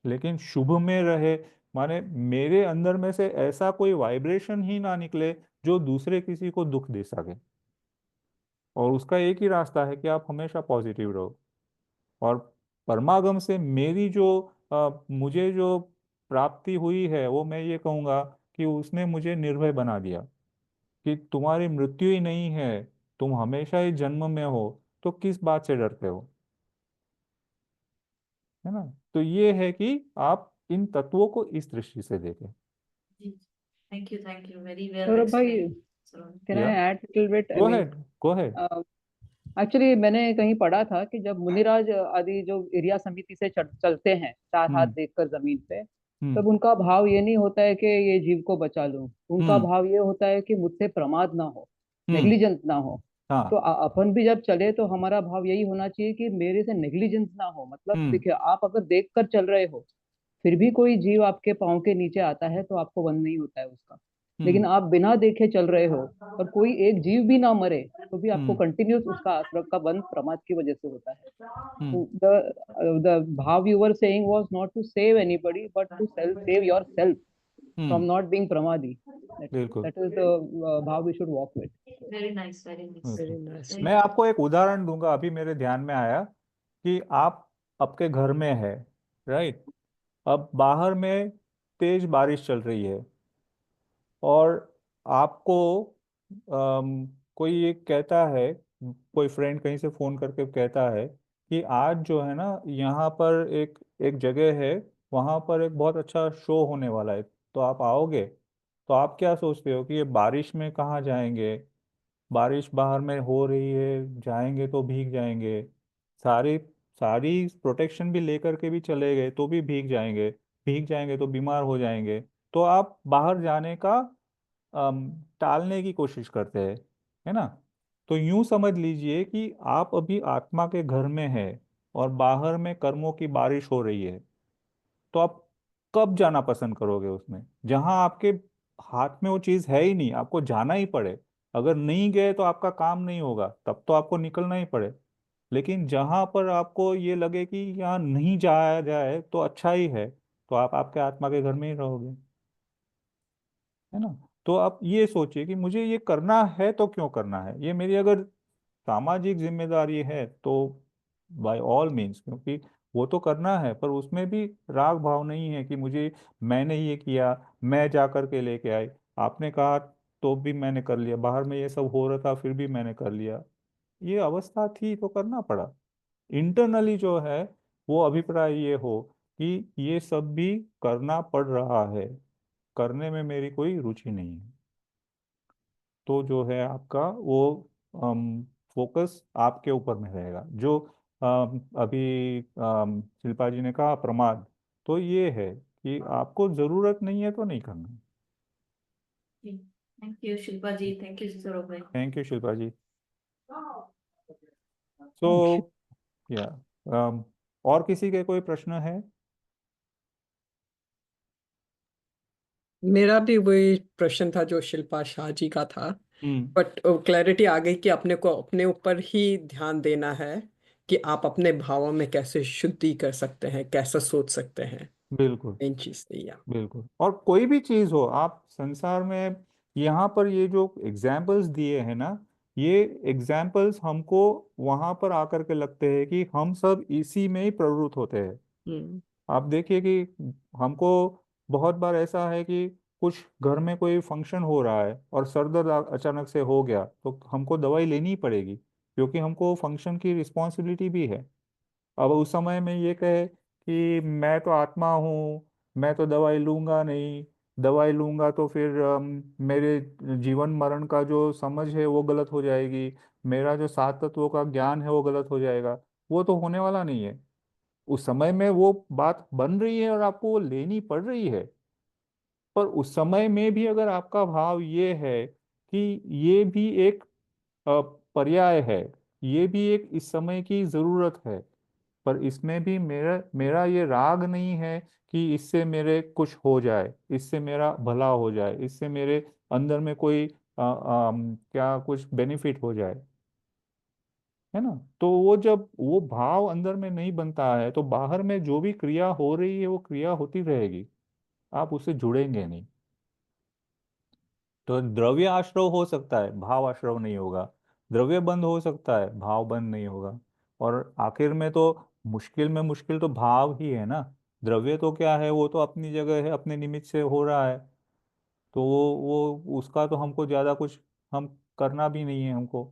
लेकिन शुभ में रहे, माने मेरे अंदर में से ऐसा कोई वाइब्रेशन ही ना निकले जो दूसरे किसी को दुख दे सके। और उसका एक ही रास्ता है कि आप हमेशा पॉजिटिव रहो। और परमागम से मेरी जो मुझे जो प्राप्ति हुई है, वो मैं ये कहूँगा कि उसने मुझे निर्भय बना दिया कि तुम्हारी मृत्यु ही नहीं है, तुम हमेशा ही जन्म में हो, तो किस बात से डरते हो, है ना। तो ये है कि आप इन तत्वों को इस दृष्टि से देखें। जी, thank you, very well Saurabh भाई, एक्सप्लेन। कैन आई या add little bit? I go mean, head, go head. Actually मैंने कहीं पढ़ा था कि जब मुनिराज आदि जो एरिया समिति से चलते हैं चार हाथ हम्म देखकर जमीन पे, हम्म तब उनका भाव ये नहीं होता है कि ये जीव को बचा लूं। उनका हम्म भाव ये होता है कि मुझसे प्रमाद ना हो, हम्म नेग्लिजेंस ना हो। तो हाँ अपन भी जब चले तो हमारा भाव यही होना चाहिए कि मेरे से नेग्लिजेंस ना हो। मतलब हम्म देखिए, आप अगर देख कर चल रहे हो, फिर भी कोई जीव आपके पाँव के नीचे आता है तो आपको बंद नहीं होता है उसका। लेकिन हम्म आप बिना देखे चल रहे हो और कोई एक जीव भी ना मरे, तो भी आपको हम्म कंटिन्यूस उसका आश्रम का बंध प्रमाद की वजह से होता है। हम्म तो the भाव you were saying was not to save anybody but to save yourself from hmm not being pramadi. that, बिल्कुल that is the भाव we should walk with. Very nice, very nice, बिल्कुल। Very nice. मैं आपको एक उदाहरण दूंगा, अभी मेरे ध्यान में आया कि आप आपके घर में है, राइट। अब बाहर में तेज बारिश चल रही है, और आपको कोई ये कहता है, कोई फ्रेंड कहीं से फोन करके कहता है कि आज जो है ना, यहाँ पर एक एक जगह है, वहाँ पर एक बहुत अच्छा शो होने वाला है, तो आप आओगे। तो आप क्या सोचते हो कि ये बारिश में कहाँ जाएंगे, बारिश बाहर में हो रही है, जाएंगे तो भीग जाएंगे, सारी सारी प्रोटेक्शन भी लेकर के भी चले गए तो भी भीग जाएंगे, भीग जाएंगे तो बीमार हो जाएंगे। तो आप बाहर जाने का टालने की कोशिश करते हैं, है ना। तो यूं समझ लीजिए कि आप अभी आत्मा के घर में है और बाहर में कर्मों की बारिश हो रही है, तो आप कब जाना पसंद करोगे उसमें, जहां आपके हाथ में वो चीज है ही नहीं, आपको जाना ही पड़े। अगर नहीं गए तो आपका काम नहीं होगा, तब तो आपको निकलना ही पड़े। लेकिन जहां पर आपको ये लगे कि यहाँ नहीं जाया जाए तो अच्छा ही है, तो आप आपके आत्मा के घर में ही रहोगे, है ना। तो आप ये सोचिए कि मुझे ये करना है तो क्यों करना है, ये मेरी अगर सामाजिक जिम्मेदारी है तो बाय ऑल मीन्स, क्योंकि वो तो करना है, पर उसमें भी राग भाव नहीं है कि मुझे मैंने ये किया, मैं जा कर के लेके आई, आपने कहा तो भी मैंने कर लिया, बाहर में ये सब हो रहा था फिर भी मैंने कर लिया। ये अवस्था थी तो करना पड़ा। इंटरनली जो है वो अभिप्राय ये हो कि ये सब भी करना पड़ रहा है, करने में मेरी कोई रुचि नहीं है, तो जो है आपका वो फोकस आपके ऊपर में रहेगा। जो अभी शिल्पा जी ने कहा प्रमाद, तो ये है कि आपको जरूरत नहीं है तो नहीं करना। Thank you Shilpa ji, thank you Saurabh भाई। Thank you Shilpa ji. So Thank you. या और किसी के कोई प्रश्न है? मेरा भी वही प्रश्न था जो शिल्पा शाह जी का था, हम्म बट क्लैरिटी आ गई कि अपने को अपने ऊपर ही ध्यान देना है कि आप अपने भावों में कैसे शुद्धि कर सकते हैं, कैसे सोच सकते हैं। बिल्कुल मेन चीज थी या बिल्कुल। और कोई भी चीज हो आप संसार में, यहाँ पर ये जो एग्जाम्पल्स दिए हैं ना, ये एग्जाम्पल्स हमको वहां पर आकर के लगते हैं कि हम सब इसी में ही प्रवृत्त होते हैं। हम्म आप देखिए कि हमको बहुत बार ऐसा है कि कुछ घर में कोई फंक्शन हो रहा है और सर दर्द अचानक से हो गया, तो हमको दवाई लेनी ही पड़ेगी, क्योंकि हमको फंक्शन की रिस्पॉन्सिबिलिटी भी है। अब उस समय में ये कहे कि मैं तो आत्मा हूँ, मैं तो दवाई लूंगा नहीं, दवाई लूंगा तो फिर मेरे जीवन मरण का जो समझ है वो गलत हो जाएगी, मेरा जो सात तत्वों का ज्ञान है वो गलत हो जाएगा, वो तो होने वाला नहीं है। उस समय में वो बात बन रही है और आपको वो लेनी पड़ रही है, पर उस समय में भी अगर आपका भाव ये है कि ये भी एक अ, पर्याय है, ये भी एक इस समय की जरूरत है, पर इसमें भी मेरा मेरा ये राग नहीं है कि इससे मेरे कुछ हो जाए, इससे मेरा भला हो जाए, इससे मेरे अंदर में कोई क्या कुछ बेनिफिट हो जाए, है ना। तो वो जब वो भाव अंदर में नहीं बनता है तो बाहर में जो भी क्रिया हो रही है वो क्रिया होती रहेगी, आप उससे जुड़ेंगे नहीं। तो द्रव्य आश्रव हो सकता है, भाव आश्रव नहीं होगा। द्रव्य बंद हो सकता है, भाव बंद नहीं होगा। और आखिर में तो मुश्किल में मुश्किल तो भाव ही है ना। द्रव्य तो क्या है, वो तो अपनी जगह है, अपने निमित्त से हो रहा है। तो वो उसका तो हमको ज़्यादा कुछ हम करना भी नहीं है हमको।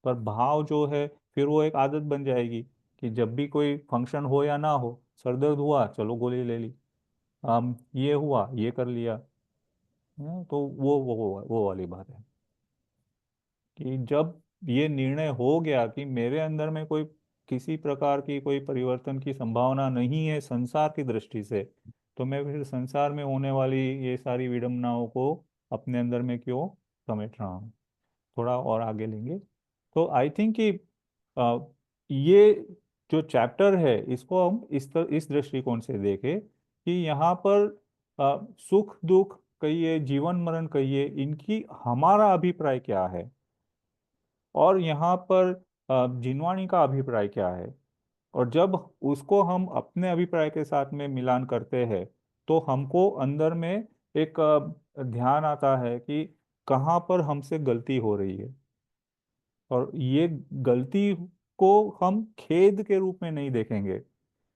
पर भाव जो है फिर वो एक आदत बन जाएगी कि जब भी कोई फंक्शन हो या ना हो, सर दर्द हुआ चलो गोली ले ली, ये हुआ ये कर लिया। तो वो वाली बात है कि जब ये निर्णय हो गया कि मेरे अंदर में कोई किसी प्रकार की कोई परिवर्तन की संभावना नहीं है संसार की दृष्टि से, तो मैं फिर संसार में होने वाली ये सारी विडंबनाओं को अपने अंदर में क्यों समेट रहा हूँ। थोड़ा और आगे लेंगे तो आई थिंक कि अ, ये जो चैप्टर है इसको हम इस दृष्टिकोण से देखें कि यहाँ पर सुख दुख कहिए, जीवन मरण कहिए, इनकी हमारा अभिप्राय क्या है, और यहाँ पर जिनवाणी का अभिप्राय क्या है। और जब उसको हम अपने अभिप्राय के साथ में मिलान करते हैं तो हमको अंदर में एक ध्यान आता है कि कहाँ पर हमसे गलती हो रही है। और ये गलती को हम खेद के रूप में नहीं देखेंगे।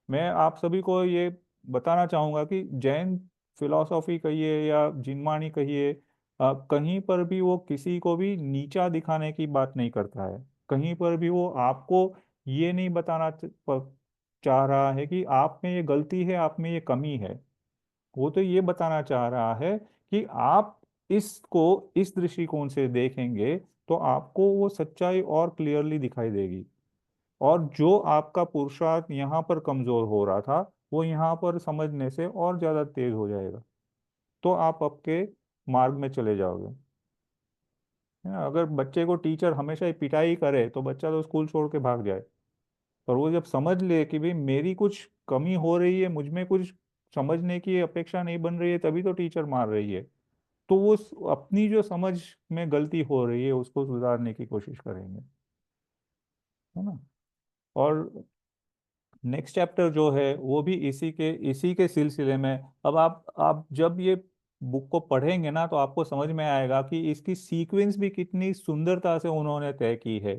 मैं आप सभी को ये बताना चाहूंगा कि जैन फिलॉसफी कहिए या जिनवाणी कहिए, कहीं पर भी वो किसी को भी नीचा दिखाने की बात नहीं करता है। कहीं पर भी वो आपको ये नहीं बताना चाह रहा है कि आप में ये गलती है, आप में ये कमी है। वो तो ये बताना चाह रहा है कि आप इसको इस दृष्टिकोण से देखेंगे तो आपको वो सच्चाई और क्लियरली दिखाई देगी। और जो आपका पुरुषार्थ यहाँ पर कमजोर हो रहा था वो यहाँ पर समझने से और ज्यादा तेज हो जाएगा। तो आप आपके मार्ग में चले जाओगे। है ना? अगर बच्चे को टीचर हमेशा ही पिटाई करे तो बच्चा तो स्कूल छोड़ के भाग जाए। पर वो जब समझ ले कि भाई मेरी कुछ कमी हो रही है, मुझ में कुछ समझने की अपेक्षा नहीं बन रही है, तभी तो टीचर मार रही है, तो वो अपनी जो समझ में गलती हो रही है उसको सुधारने की कोशिश करेंगे। है ना। और नेक्स्ट चैप्टर जो है वो भी इसी के सिलसिले में। अब आप जब ये बुक को पढ़ेंगे ना तो आपको समझ में आएगा कि इसकी सीक्वेंस भी कितनी सुंदरता से उन्होंने तय की है।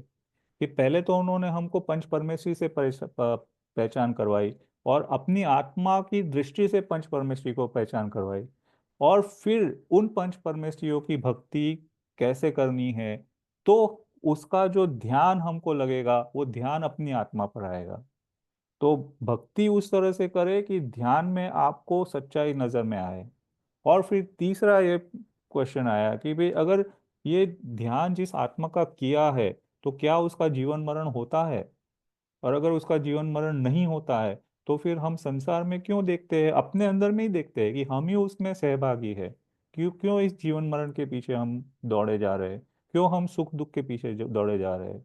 कि पहले तो उन्होंने हमको पंच परमेष्ठी से पहचान करवाई, और अपनी आत्मा की दृष्टि से पंच परमेष्ठी को पहचान करवाई, और फिर उन पंच परमेष्ठियों की भक्ति कैसे करनी है। तो उसका जो ध्यान हमको लगेगा वो ध्यान अपनी आत्मा पर आएगा। तो भक्ति उस तरह से करे कि ध्यान में आपको सच्चाई नजर में आए। और फिर तीसरा ये क्वेश्चन आया कि भाई अगर ये ध्यान जिस आत्मा का किया है तो क्या उसका जीवन मरण होता है। और अगर उसका जीवन मरण नहीं होता है तो फिर हम संसार में क्यों देखते हैं, अपने अंदर में ही देखते हैं कि हम ही उसमें सहभागी है। क्यों क्यों इस जीवन मरण के पीछे हम दौड़े जा रहे हैं, क्यों हम सुख दुख के पीछे दौड़े जा रहे हैं।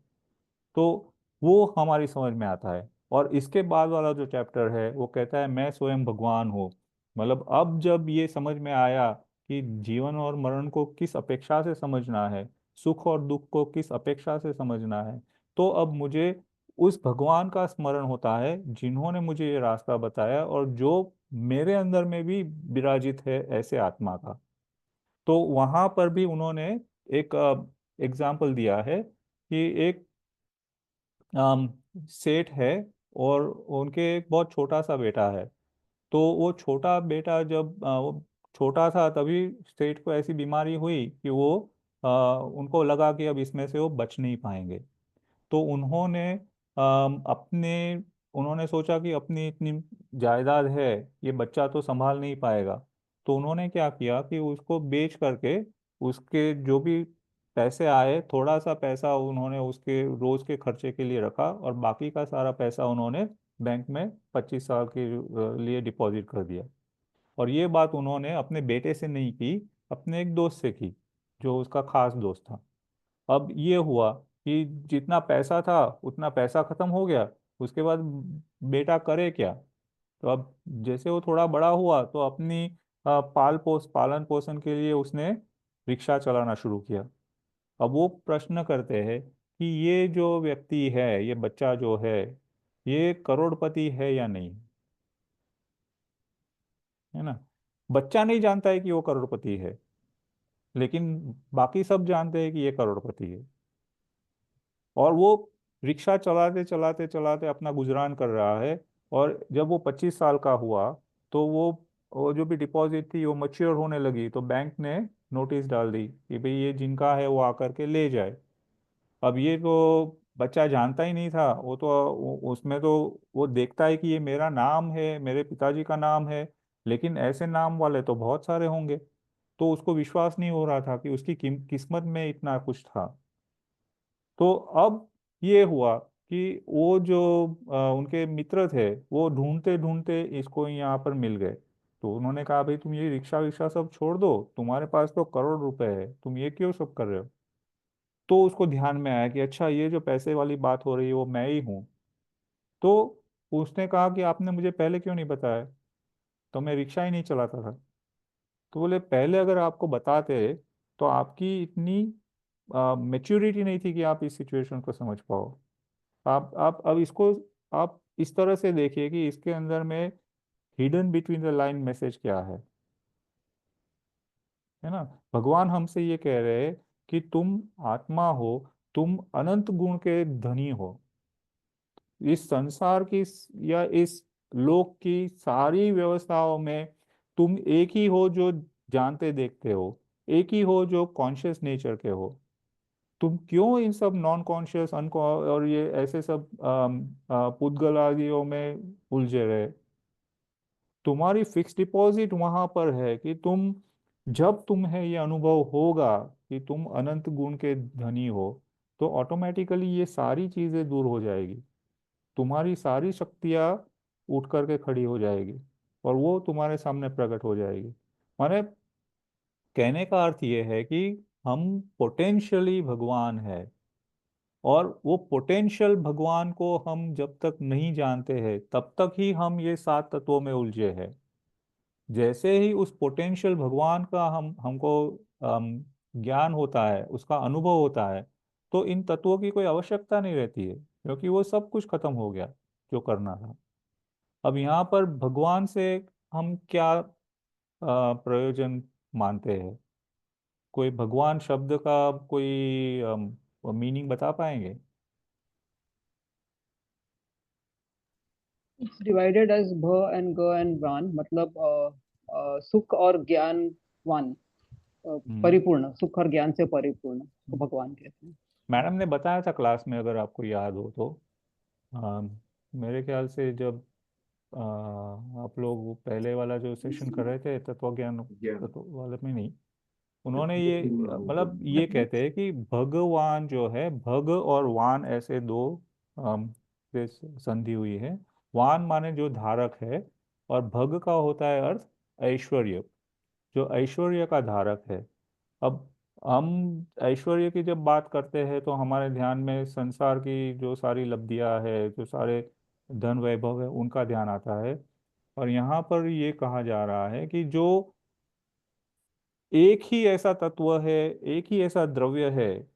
तो वो हमारी समझ में आता है। और इसके बाद वाला जो चैप्टर है वो कहता है मैं स्वयं भगवान हूँ। मतलब अब जब ये समझ में आया कि जीवन और मरण को किस अपेक्षा से समझना है, सुख और दुख को किस अपेक्षा से समझना है, तो अब मुझे उस भगवान का स्मरण होता है जिन्होंने मुझे ये रास्ता बताया और जो मेरे अंदर में भी विराजित है ऐसे आत्मा का। तो वहां पर भी उन्होंने एक एग्जाम्पल दिया है कि एक अम, सेठ है और उनके एक बहुत छोटा सा बेटा है। तो वो छोटा बेटा जब वो छोटा था तभी सेठ को ऐसी बीमारी हुई कि वो उनको लगा कि अब इसमें से वो बच नहीं पाएंगे। तो अपने उन्होंने सोचा कि अपनी इतनी जायदाद है, ये बच्चा तो संभाल नहीं पाएगा। तो उन्होंने क्या किया कि उसको बेच करके उसके जो भी पैसे आए, थोड़ा सा पैसा उन्होंने उसके रोज के खर्चे के लिए रखा और बाकी का सारा पैसा उन्होंने बैंक में 25 साल के लिए डिपॉजिट कर दिया। और ये बात उन्होंने अपने बेटे से नहीं की, अपने एक दोस्त से की जो उसका खास दोस्त था। अब ये हुआ कि जितना पैसा था उतना पैसा खत्म हो गया। उसके बाद बेटा करे क्या। तो अब जैसे वो थोड़ा बड़ा हुआ तो अपनी पालन पोषण के लिए उसने रिक्शा चलाना शुरू किया। अब वो प्रश्न करते हैं कि ये जो व्यक्ति है, ये बच्चा जो है, ये करोड़पति है या नहीं, है ना। बच्चा नहीं जानता है कि वो करोड़पति है, लेकिन बाकी सब जानते हैं कि ये करोड़पति है। और वो रिक्शा चलाते चलाते चलाते अपना गुजरान कर रहा है। और जब वो 25 साल का हुआ तो वो जो भी डिपॉजिट थी वो मच्योर होने लगी, तो बैंक ने नोटिस डाल दी कि भाई ये जिनका है वो आकर के ले जाए। अब ये तो बच्चा जानता ही नहीं था, वो तो उसमें तो वो देखता है कि ये मेरा नाम है, मेरे पिताजी का नाम है, लेकिन ऐसे नाम वाले तो बहुत सारे होंगे। तो उसको विश्वास नहीं हो रहा था कि उसकी किस्मत में इतना कुछ था। तो अब ये हुआ कि वो जो उनके मित्र थे वो ढूंढते ढूंढते इसको यहाँ पर मिल गए। तो उन्होंने कहा भाई तुम ये रिक्शा विक्शा सब छोड़ दो, तुम्हारे पास तो करोड़ रुपए है, तुम ये क्यों सब कर रहे हो। तो उसको ध्यान में आया कि अच्छा ये जो पैसे वाली बात हो रही है वो मैं ही हूँ। तो उसने कहा कि आपने मुझे पहले क्यों नहीं बताया, तो मैं रिक्शा ही नहीं चलाता था। तो बोले पहले अगर आपको बताते तो आपकी इतनी मेच्योरिटी नहीं थी कि आप इस सिचुएशन को समझ पाओ। आप अब इसको आप इस तरह से देखिए कि इसके अंदर में hidden between the line message क्या है ना। भगवान हमसे ये कह रहे हैं कि तुम आत्मा हो, तुम अनंत गुण के धनी हो। इस संसार की या इस लोक की सारी व्यवस्थाओं में तुम एक ही हो जो जानते देखते हो, एक ही हो जो कॉन्शियस नेचर के हो। तुम क्यों इन सब नॉन कॉन्शियस अनको और ये ऐसे सब पुद्गल आदियों में उलझे रहे। तुम्हारी फिक्स डिपॉजिट वहां पर है कि तुम जब तुम्हें ये अनुभव होगा कि तुम अनंत गुण के धनी हो, तो ऑटोमेटिकली ये सारी चीजें दूर हो जाएगी। तुम्हारी सारी शक्तियां उठ करके खड़ी हो जाएगी और वो तुम्हारे सामने प्रकट हो जाएगी। माने कहने का अर्थ ये है कि हम पोटेंशियली भगवान है, और वो पोटेंशियल भगवान को हम जब तक नहीं जानते हैं तब तक ही हम ये 7 तत्वों में उलझे हैं। जैसे ही उस पोटेंशियल भगवान का हमको ज्ञान होता है, उसका अनुभव होता है, तो इन तत्वों की कोई आवश्यकता नहीं रहती है, क्योंकि वो सब कुछ खत्म हो गया जो करना था। अब यहाँ पर भगवान से हम क्या प्रयोजन मानते हैं। कोई भगवान शब्द का कोई मीनिंग बता पाएंगे। इट्स डिवाइडेड एज भ एंड ग एंड वान, मतलब सुख और ज्ञान वान, हम्म। परिपूर्ण, सुख और ज्ञान से परिपूर्ण को भगवान कहते हैं। मैडम ने बताया था क्लास में, अगर आपको याद हो तो। मेरे ख्याल से जब आप लोग पहले वाला जो सेशन कर रहे थे तत्वज्ञान तत्व वाले में नहीं, उन्होंने ये मतलब ये मतलब कहते हैं कि भगवान जो है, भग और वान ऐसे दो से संधि हुई है। वान माने जो धारक है, और भग का होता है अर्थ ऐश्वर्य, जो ऐश्वर्य का धारक है। अब हम ऐश्वर्य की जब बात करते हैं तो हमारे ध्यान में संसार की जो सारी लब्धियां है, जो सारे धन वैभव है, उनका ध्यान आता है। और यहाँ पर ये कहा जा रहा है कि जो एक ही ऐसा तत्व है, एक ही ऐसा द्रव्य है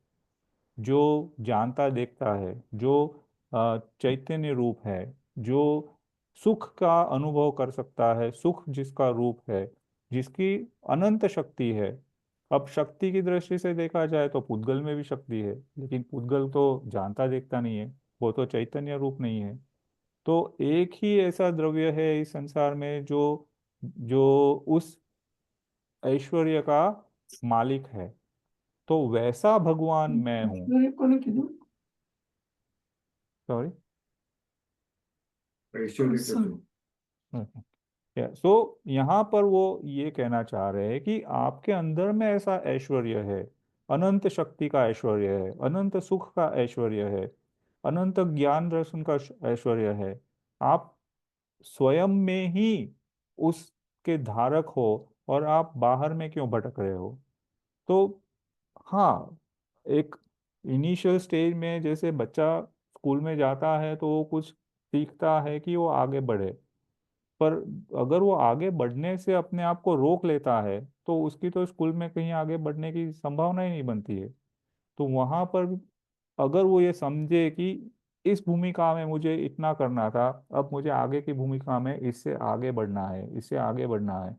जो जानता देखता है, जो चैतन्य रूप है, जो सुख का अनुभव कर सकता है, सुख जिसका रूप है, जिसकी अनंत शक्ति है। अब शक्ति की दृष्टि से देखा जाए तो पुद्गल में भी शक्ति है, लेकिन पुद्गल तो जानता देखता नहीं है, वो तो चैतन्य रूप नहीं है। तो एक ही ऐसा द्रव्य है इस संसार में जो जो उस ऐश्वर्य का मालिक है। तो वैसा भगवान मैं हूँ। ईश्वर को नहीं कीधું सॉरी। सुन सो यहाँ पर वो ये कहना चाह रहे हैं कि आपके अंदर में ऐसा ऐश्वर्य है, अनंत शक्ति का ऐश्वर्य है, अनंत सुख का ऐश्वर्य है, अनंत ज्ञान दर्शन का ऐश्वर्य है। आप स्वयं में ही उसके धारक हो, और आप बाहर में क्यों भटक रहे हो। तो हाँ, एक इनिशियल स्टेज में जैसे बच्चा स्कूल में जाता है तो वो कुछ सीखता है कि वो आगे बढ़े, पर अगर वो आगे बढ़ने से अपने आप को रोक लेता है तो उसकी तो स्कूल में कहीं आगे बढ़ने की संभावना ही नहीं बनती है। तो वहां पर अगर वो ये समझे कि इस भूमिका में मुझे इतना करना था, अब मुझे आगे की भूमिका में इससे आगे बढ़ना है, इससे आगे बढ़ना है,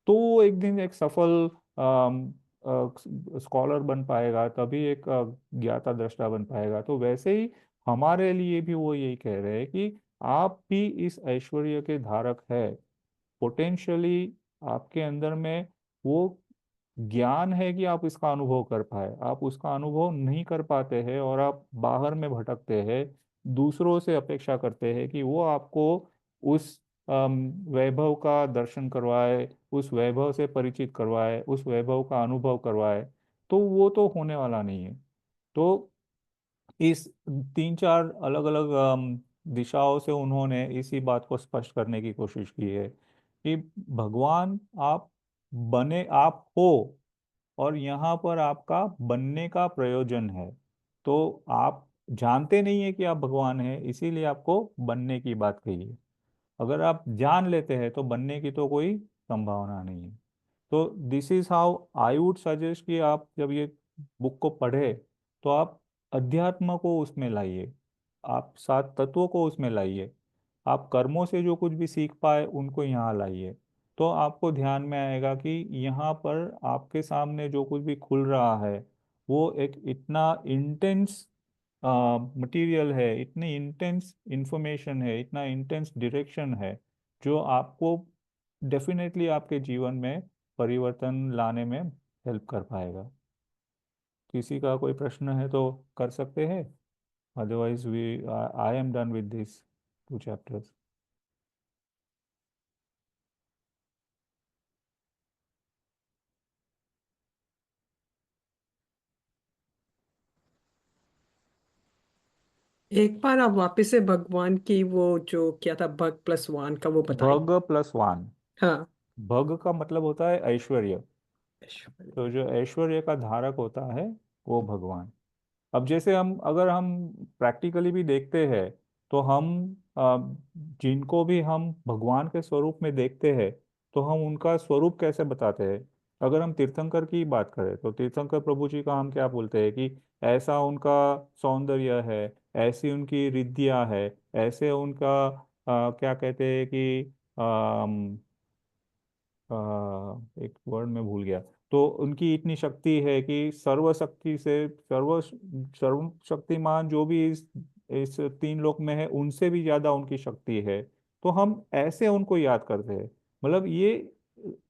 तो वो एक दिन एक सफल स्कॉलर बन पाएगा, तभी एक ज्ञाता दृष्टा बन पाएगा। तो वैसे ही हमारे लिए भी वो यही कह रहे हैं कि आप भी इस ऐश्वर्य के धारक है। पोटेंशियली आपके अंदर में वो ज्ञान है कि आप इसका अनुभव कर पाए, आप उसका अनुभव नहीं कर पाते हैं और आप बाहर में भटकते हैं, दूसरों से अपेक्षा करते हैं कि वो आपको उस वैभव का दर्शन करवाए, उस वैभव से परिचित करवाए, उस वैभव का अनुभव करवाए। तो वो तो होने वाला नहीं है। तो इस तीन चार अलग अलग दिशाओं से उन्होंने इसी बात को स्पष्ट करने की कोशिश की है कि भगवान आप बने, आप हो, और यहाँ पर आपका बनने का प्रयोजन है। तो आप जानते नहीं है कि आप भगवान हैं, इसीलिए आपको बनने की बात कही है। अगर आप जान लेते हैं तो बनने की तो कोई संभावना नहीं है। तो this is how I would suggest कि आप जब ये बुक को पढ़े तो आप अध्यात्म को उसमें लाइए, आप सात तत्वों को उसमें लाइए, आप कर्मों से जो कुछ भी सीख पाए उनको यहाँ लाइए। तो आपको ध्यान में आएगा कि यहाँ पर आपके सामने जो कुछ भी खुल रहा है वो एक इतना इंटेंस मटेरियल है, इतनी इंटेंस इंफॉर्मेशन है, इतना इंटेंस डायरेक्शन है, जो आपको डेफिनेटली आपके जीवन में परिवर्तन लाने में हेल्प कर पाएगा। किसी का कोई प्रश्न है तो कर सकते हैं, otherwise we I am done with this 2 chapters. एक बार आप वापस से भगवान की वो जो क्या था, भग प्लस वान का वो बताइए। भग प्लस वान, हाँ। भग का मतलब होता है ऐश्वर्य। ऐश्वर्य। तो जो ऐश्वर्य का धारक होता है वो भगवान। अब जैसे हम, अगर हम प्रैक्टिकली भी देखते हैं तो हम जिनको भी हम भगवान के स्वरूप में देखते हैं तो हम उनका स्वरूप कैसे बताते हैं। अगर हम तीर्थंकर की बात करें तो तीर्थंकर प्रभु जी का हम क्या बोलते हैं कि ऐसा उनका सौंदर्य है, ऐसी उनकी रिद्धियां है, ऐसे उनका क्या कहते हैं कि एक वर्ड में भूल गया। तो उनकी इतनी शक्ति है कि सर्वशक्ति से सर्वशक्तिमान जो भी इस तीन लोक में है उनसे भी ज्यादा उनकी शक्ति है। तो हम ऐसे उनको याद करते हैं, मतलब ये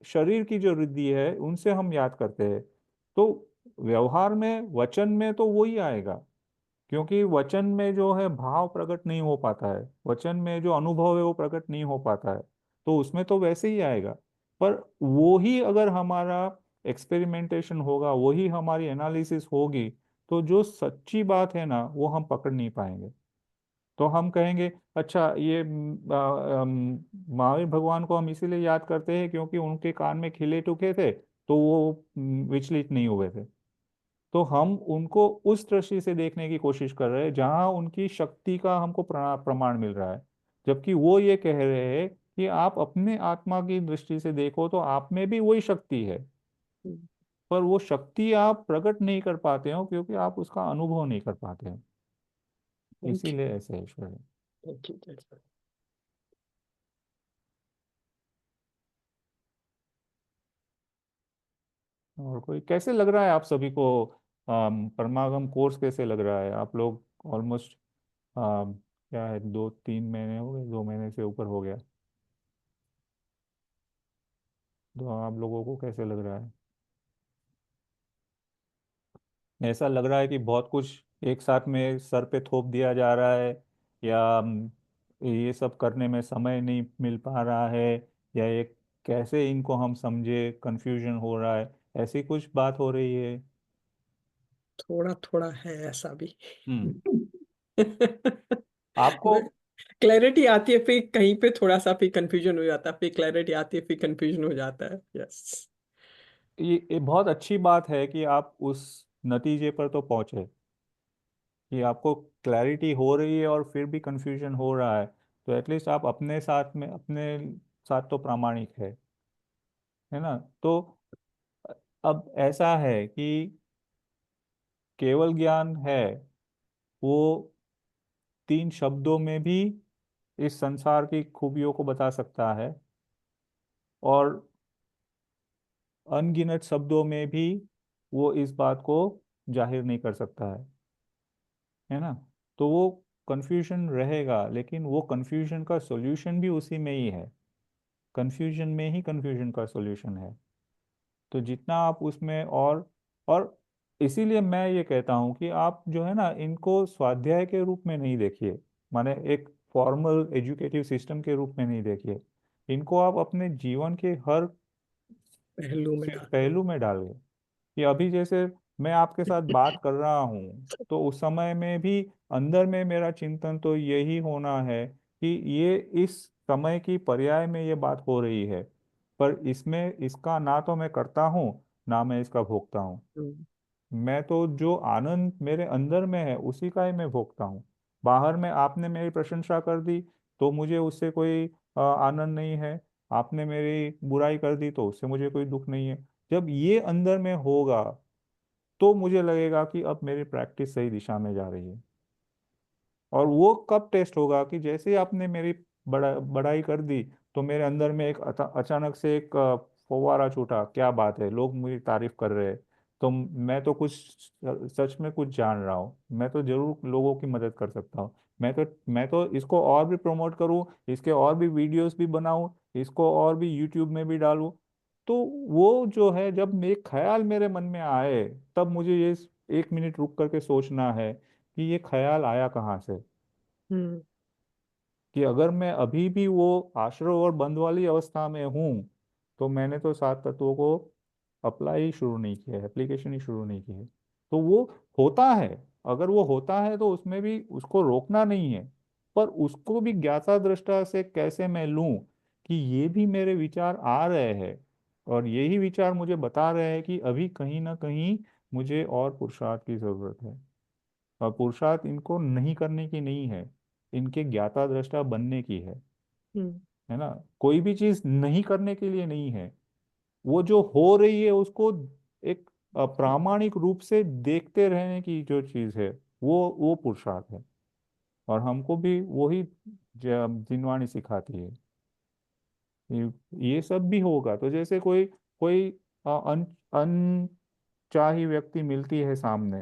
शरीर की जो रिद्धि है उनसे हम याद करते हैं। तो व्यवहार में, वचन में तो वही आएगा, क्योंकि वचन में जो है भाव प्रकट नहीं हो पाता है, वचन में जो अनुभव है वो प्रकट नहीं हो पाता है, तो उसमें तो वैसे ही आएगा। पर वो ही अगर हमारा एक्सपेरिमेंटेशन होगा, वही हमारी एनालिसिस होगी, तो जो सच्ची बात है ना वो हम पकड़ नहीं पाएंगे। तो हम कहेंगे अच्छा ये महावीर भगवान को हम इसीलिए याद करते हैं क्योंकि उनके कान में खिले टूके थे तो वो विचलित नहीं हुए थे। तो हम उनको उस दृष्टि से देखने की कोशिश कर रहे हैं जहां उनकी शक्ति का हमको प्रमाण मिल रहा है। जबकि वो ये कह रहे हैं कि आप अपने आत्मा की दृष्टि से देखो तो आप में भी वही शक्ति है, पर वो शक्ति आप प्रकट नहीं कर पाते हो क्योंकि आप उसका अनुभव नहीं कर पाते हो, इसीलिए ऐसे है ईश्वर है। और कोई कैसे लग रहा है आप सभी को, परमागम कोर्स कैसे लग रहा है? आप लोग ऑलमोस्ट क्या है, 2-3 महीने हो गए, 2 महीने से ऊपर हो गया, तो आप लोगों को कैसे लग रहा है? ऐसा लग रहा है कि बहुत कुछ एक साथ में सर पे थोप दिया जा रहा है, या ये सब करने में समय नहीं मिल पा रहा है, या ये कैसे इनको हम समझे, कंफ्यूजन हो रहा है, ऐसी कुछ बात हो रही है? थोड़ा थोड़ा है ऐसा भी। हम्म। आपको क्लैरिटी आती है, फिर कहीं पे थोड़ा सा फिर कंफ्यूजन हो जाता है, फिर क्लैरिटी आती है, फिर कंफ्यूजन हो जाता है। यस। ये बहुत अच्छी बात है कि आप उस नतीजे पर तो पहुंचे कि आपको क्लैरिटी हो रही है और फिर भी कंफ्यूजन हो रहा है, तो एटलीस्ट आप अपने साथ में, अपने साथ तो प्रामाणिक है ना। तो अब ऐसा है कि केवल ज्ञान है वो 3 शब्दों में भी इस संसार की खूबियों को बता सकता है, और अनगिनत शब्दों में भी वो इस बात को जाहिर नहीं कर सकता है ना। तो वो कंफ्यूजन रहेगा, लेकिन वो कंफ्यूजन का सॉल्यूशन भी उसी में ही है। कंफ्यूजन में ही कंफ्यूजन का सॉल्यूशन है। तो जितना आप उसमें और इसीलिए मैं ये कहता हूँ कि आप जो है ना, इनको स्वाध्याय के रूप में नहीं देखिए, माने एक फॉर्मल एजुकेटिव सिस्टम के रूप में नहीं देखिए। इनको आप अपने जीवन के हर पहलू में डाल। पहलू में डालिए। कि अभी जैसे मैं आपके साथ बात कर रहा हूँ, तो उस समय में भी अंदर में मेरा चिंतन तो यही होना है कि ये इस समय की पर्याय में ये बात हो रही है, पर इसमें इसका ना तो मैं करता हूँ, ना मैं इसका भोगता हूँ। हम्म, मैं तो जो आनंद मेरे अंदर में है उसी का ही मैं भोगता हूँ। बाहर में आपने मेरी प्रशंसा कर दी तो मुझे उससे कोई आनंद नहीं है, आपने मेरी बुराई कर दी तो उससे मुझे कोई दुख नहीं है। जब ये अंदर में होगा तो मुझे लगेगा कि अब मेरी प्रैक्टिस सही दिशा में जा रही है। और वो कब टेस्ट होगा कि जैसे ही आपने मेरी बड़ाई कर दी, तो मेरे अंदर में एक अचानक से एक फव्वारा छूटा, क्या बात है, लोग मेरी तारीफ कर रहे हैं, तो मैं तो कुछ सच में कुछ जान रहा हूँ, मैं तो जरूर लोगों की मदद कर सकता हूँ। मैं तो इसको और भी प्रमोट करूँ, इसके और भी वीडियोस भी बनाऊं, इसको और भी यूट्यूब में भी डालूं। तो वो जो है, जब एक ख्याल मेरे मन में आए, तब मुझे ये 1 मिनट रुक करके सोचना है कि ये ख्याल आया कहाँ से। हम्म, कि अगर मैं अभी भी वो आश्रव और बंद वाली अवस्था में हूँ, तो मैंने तो 7 तत्वों को अप्लाई ही शुरू नहीं किया है, एप्लीकेशन ही शुरू नहीं की है। तो वो होता है, अगर वो होता है तो उसमें भी उसको रोकना नहीं है, पर उसको भी ज्ञाता दृष्टा से कैसे मैं लूं कि ये भी मेरे विचार आ रहे हैं, और यही विचार मुझे बता रहे हैं कि अभी कहीं ना कहीं मुझे और पुरुषार्थ की जरूरत है। और पुरुषार्थ इनको नहीं करने की नहीं है, इनके ज्ञाता दृष्टा बनने की हम्म, है ना। कोई भी चीज नहीं करने के लिए नहीं है, वो जो हो रही है उसको एक प्रामाणिक रूप से देखते रहने की जो चीज है, वो पुरुषार्थ है। और हमको भी वही जिनवाणी सिखाती है। ये सब भी होगा तो जैसे कोई कोई अनचाही व्यक्ति मिलती है सामने,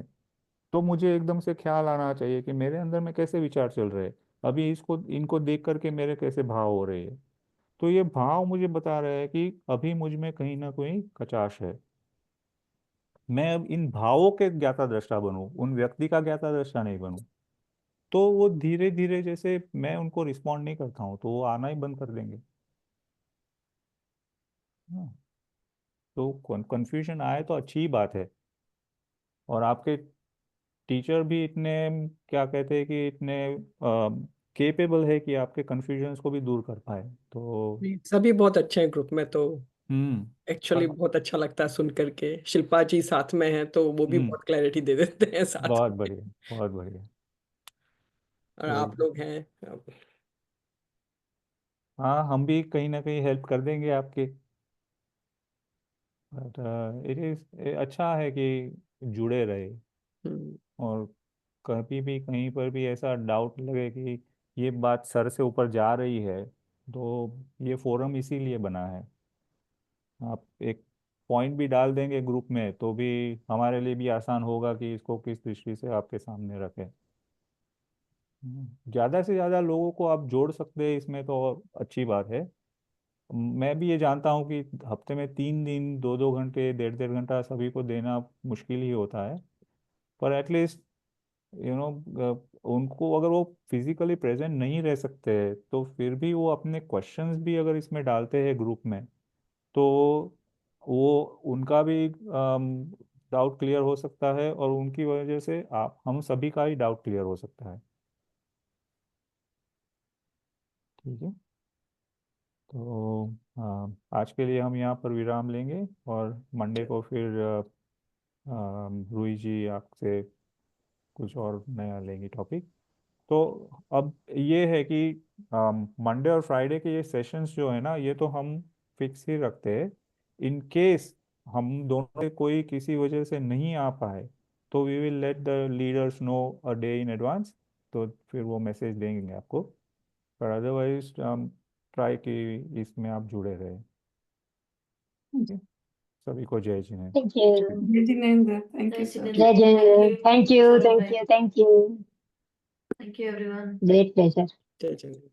तो मुझे एकदम से ख्याल आना चाहिए कि मेरे अंदर में कैसे विचार चल रहे हैं, अभी इसको इनको देख करके मेरे कैसे भाव हो रहे हैं। तो ये भाव मुझे बता रहे हैं कि अभी मुझ में कहीं ना कहीं कचाश है। मैं अब इन भावों के ज्ञाता दृष्टा बनूं, उन व्यक्ति का ज्ञाता दृष्टा नहीं बनूं। तो वो धीरे धीरे, जैसे मैं उनको रिस्पॉन्ड नहीं करता हूँ, तो वो आना ही बंद कर देंगे। हाँ, तो कंफ्यूजन आए तो अच्छी ही बात है। और आपके टीचर भी इतने, क्या कहते हैं कि इतने केपेबल है कि आपके कन्फ्यूजन्स को भी दूर कर पाए, तो नहीं, सभी बहुत अच्छे हैं ग्रुप में तो। हम्म। एक्चुअली और बहुत अच्छा लगता है सुन करके। शिल्पा जी साथ में हैं तो वो भी हम्म, बहुत क्लैरिटी दे देते हैं साथ बहुत में। बढ़िया, बहुत बढ़िया। और तो आप लोग हैं। हाँ, हम भी कहीं ना कहीं हेल्प कर देंगे आपके। बट इट इज अच्छा है कि जुड़े रहे। हम्म, और कभी भी कहीं पर भी ऐसा डाउट लगे कि ये बात सर से ऊपर जा रही है, तो ये फोरम इसीलिए बना है। आप एक पॉइंट भी डाल देंगे ग्रुप में तो भी हमारे लिए भी आसान होगा कि इसको किस दृष्टि से आपके सामने रखें। ज़्यादा से ज़्यादा लोगों को आप जोड़ सकते हैं इसमें तो और अच्छी बात है। मैं भी ये जानता हूँ कि हफ्ते में 3 दिन 2-2 घंटे 1.5-1.5 घंटा सभी को देना मुश्किल ही होता है, पर एटलीस्ट उनको अगर वो फिजिकली प्रेजेंट नहीं रह सकते हैं, तो फिर भी वो अपने क्वेश्चंस भी अगर इसमें डालते हैं ग्रुप में, तो वो उनका भी डाउट क्लियर हो सकता है, और उनकी वजह से आप हम सभी का ही डाउट क्लियर हो सकता है। ठीक है। तो आज के लिए हम यहाँ पर विराम लेंगे, और मंडे को फिर रूही जी आपसे कुछ और नया लेंगे टॉपिक। तो अब ये है कि मंडे और फ्राइडे के ये सेशंस जो है ना, ये तो हम फिक्स ही रखते हैं। इन केस हम दोनों से कोई किसी वजह से नहीं आ पाए, तो we will let the leaders know a day in advance, तो फिर वो मैसेज देंगे आपको। पर अदरवाइज ट्राई कि इसमें आप जुड़े रहे। ठीक है? सभी को जय जिनेंद्र। Thank you. जय जिनेंद्र, थैंक जय you sir. Jinendra, Jai thank Jai. you, Thank you. Sabir Thank bhai. you. Thank you. Thank you everyone. Great pleasure. जय जय।